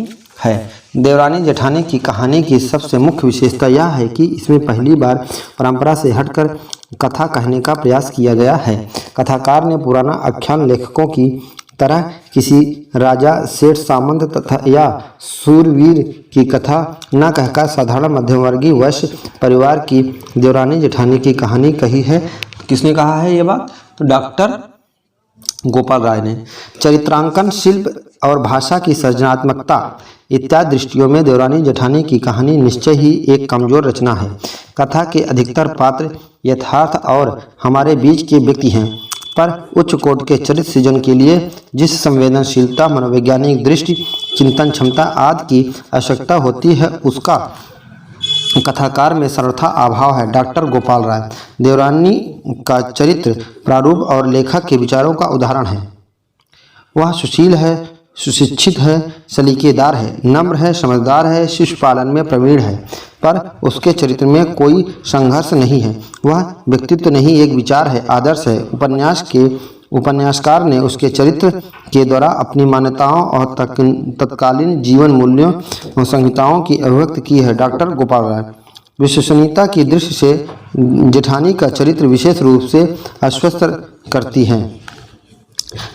Speaker 1: है। देवरानी जेठानी की कहानी की सबसे मुख्य विशेषता यह है कि इसमें पहली बार परंपरा से हटकर कथा कहने का प्रयास किया गया है। कथाकार ने पुराना आख्यान लेखकों की तरह किसी राजा, सेठ, सामंत तथा या सूरवीर की कथा न कहकर साधारण मध्यमवर्गीय वैश्य परिवार की देवरानी जेठानी की कहानी कही है। किसने कहा है ये बात? तो डॉक्टर गोपाल राय ने। चरित्रांकन, शिल्प और भाषा की सृजनात्मकता इत्यादि दृष्टियों में देवरानी जेठानी की कहानी निश्चय ही एक कमजोर रचना है। कथा के अधिकतर पात्र यथार्थ और हमारे बीच के व्यक्ति हैं, पर उच्च कोटि के चरित्र सृजन के लिए जिस संवेदनशीलता, मनोवैज्ञानिक दृष्टि, चिंतन क्षमता आदि की आवश्यकता होती है, उसका कथाकार में सर्वथा अभाव है। डॉक्टर गोपाल राय देवरानी का चरित्र प्रारूप और लेखक के विचारों का उदाहरण है। वह सुशील है, सुशिक्षित है, सलीकेदार है, नम्र है, समझदार है, शिशु पालन में प्रवीण है, पर उसके चरित्र में कोई संघर्ष नहीं है। वह व्यक्तित्व नहीं, एक विचार है, आदर्श है। उपन्यासकार ने उसके चरित्र के द्वारा अपनी मान्यताओं और तत्कालीन जीवन मूल्यों और संहिताओं की अभिव्यक्ति की है। डॉक्टर गोपाल राय विश्वसनीयता की दृष्टि से जेठानी का चरित्र विशेष रूप से आश्वस्त करती है।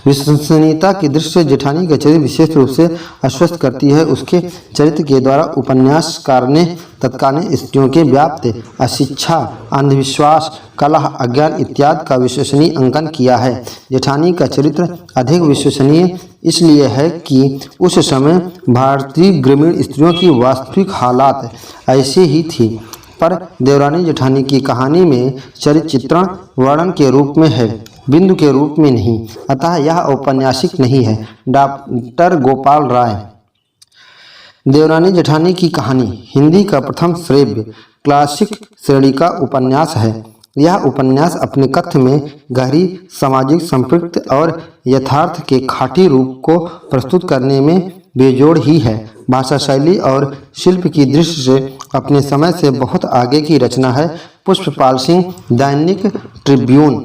Speaker 1: विश्वसनीयता की दृष्टि से जेठानी का चरित्र विशेष रूप से आश्वस्त करती है। उसके चरित्र के द्वारा उपन्यासकार ने तत्कालीन स्त्रियों के व्याप्त अशिक्षा, अंधविश्वास, कलह, अज्ञान इत्यादि का विश्वसनीय अंकन किया है। जेठानी का चरित्र अधिक विश्वसनीय इसलिए है कि उस समय भारतीय ग्रामीण स्त्रियों की वास्तविक हालात ऐसे ही थी, पर देवरानी जेठानी की कहानी में चरित्र चित्रण वर्णन के रूप में है, बिंदु के रूप में नहीं। अतः यह औपन्यासिक नहीं है। डॉक्टर गोपाल राय देवरानी जेठानी की कहानी हिंदी का प्रथम श्रेव्य क्लासिक श्रेणी का उपन्यास है। यह उपन्यास अपने कथ्य में गहरी सामाजिक संपृक्ति और यथार्थ के खाटी रूप को प्रस्तुत करने में बेजोड़ ही है। भाषा शैली और शिल्प की दृष्टि से अपने समय से बहुत आगे की रचना है। पुष्पपाल सिंह दैनिक ट्रिब्यून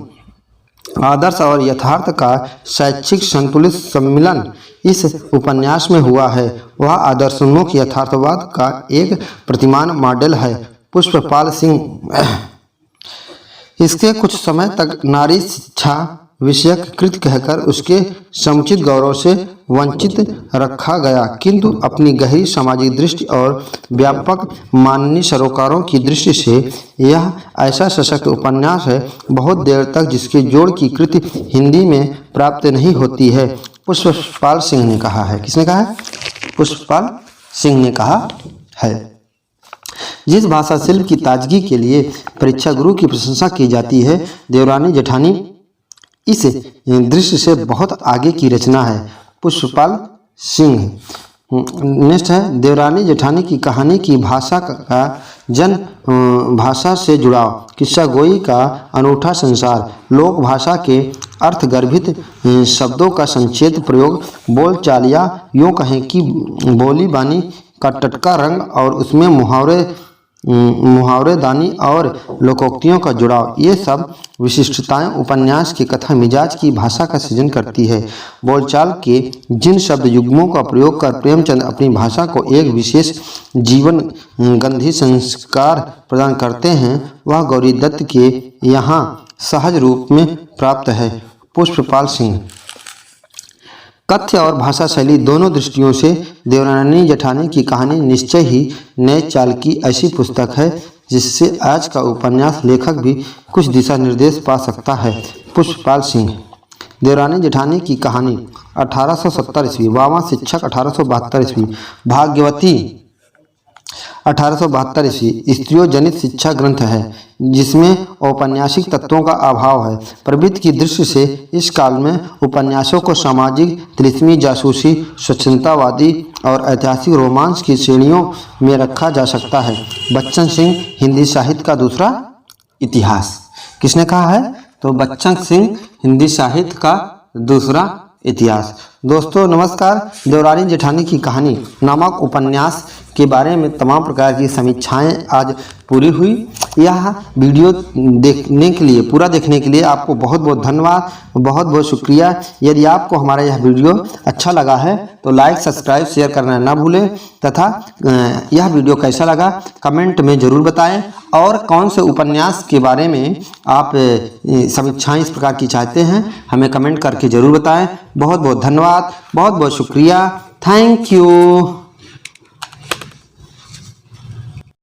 Speaker 1: आदर्श और यथार्थ का शैक्षिक संतुलित सम्मिलन इस उपन्यास में हुआ है। वह आदर्शोन्मुख यथार्थवाद का एक प्रतिमान मॉडल है। पुष्पपाल सिंह इसके कुछ समय तक नारी शिक्षा विषयक कृत कहकर उसके समुचित गौरव से वंचित रखा गया, किंतु अपनी गहरी सामाजिक दृष्टि और व्यापक माननीय सरोकारों की दृष्टि से यह ऐसा सशक्त उपन्यास है बहुत देर तक जिसके जोड़ की कृति हिंदी में प्राप्त नहीं होती है। पुष्पपाल सिंह ने कहा है। किसने कहा है? पुष्पपाल सिंह ने कहा है। जिस भाषा शिल्प की ताजगी के लिए परीक्षा गुरु की प्रशंसा की जाती है, देवरानी जेठानी इस दृश्य से बहुत आगे की रचना है। पुष्पपाल सिंह। नेक्स्ट है देवरानी जेठानी की कहानी की भाषा का जन भाषा से जुड़ाव, किस्सा गोई का अनूठा संसार, लोक भाषा के अर्थगर्भित शब्दों का संक्षेप प्रयोग, बोलचाल या यूँ कहें कि बोली बानी का टटका रंग और उसमें मुहावरे मुहावरेदानी और लोकोक्तियों का जुड़ाव, ये सब विशिष्टताएं उपन्यास के कथा मिजाज की भाषा का सृजन करती है। बोलचाल के जिन शब्द युग्मों का प्रयोग कर प्रेमचंद अपनी भाषा को एक विशेष जीवन गंधी संस्कार प्रदान करते हैं, वह गौरी दत्त के यहाँ सहज रूप में प्राप्त है। पुष्पपाल सिंह। कथ्य और भाषा शैली दोनों दृष्टियों से देवरानी जेठानी की कहानी निश्चय ही नए चाल की ऐसी पुस्तक है जिससे आज का उपन्यास लेखक भी कुछ दिशा निर्देश पा सकता है। पुष्पपाल सिंह। देवरानी जेठानी की कहानी 1870 ईस्वी, वामा शिक्षक 1872 ईस्वी, भाग्यवती 1872 ईस्वी स्त्रियों जनित शिक्षा ग्रंथ है जिसमें औपन्यासिक तत्वों का अभाव है। प्रवृत्ति की दृष्टि से इस काल में उपन्यासों को सामाजिक, तिलिस्मी, जासूसी, स्वच्छंदतावादी और ऐतिहासिक रोमांस की श्रेणियों में रखा जा सकता है। बच्चन सिंह हिंदी साहित्य का दूसरा इतिहास। किसने कहा है? तो बच्चन सिंह हिंदी साहित्य का दूसरा इतिहास। दोस्तों नमस्कार। देवरानी जेठानी की कहानी नामक उपन्यास के बारे में तमाम प्रकार की समीक्षाएं आज पूरी हुई। यह वीडियो देखने के लिए, पूरा देखने के लिए आपको बहुत बहुत धन्यवाद, बहुत बहुत शुक्रिया। यदि आपको हमारा यह वीडियो अच्छा लगा है तो लाइक, सब्सक्राइब, शेयर करना ना भूलें तथा यह वीडियो कैसा लगा कमेंट में ज़रूर बताएं और कौन से उपन्यास के बारे में आप समीक्षाएं इस प्रकार की चाहते हैं हमें कमेंट करके ज़रूर बताएं। बहुत बहुत धन्यवाद, बहुत बहुत शुक्रिया। Thank you.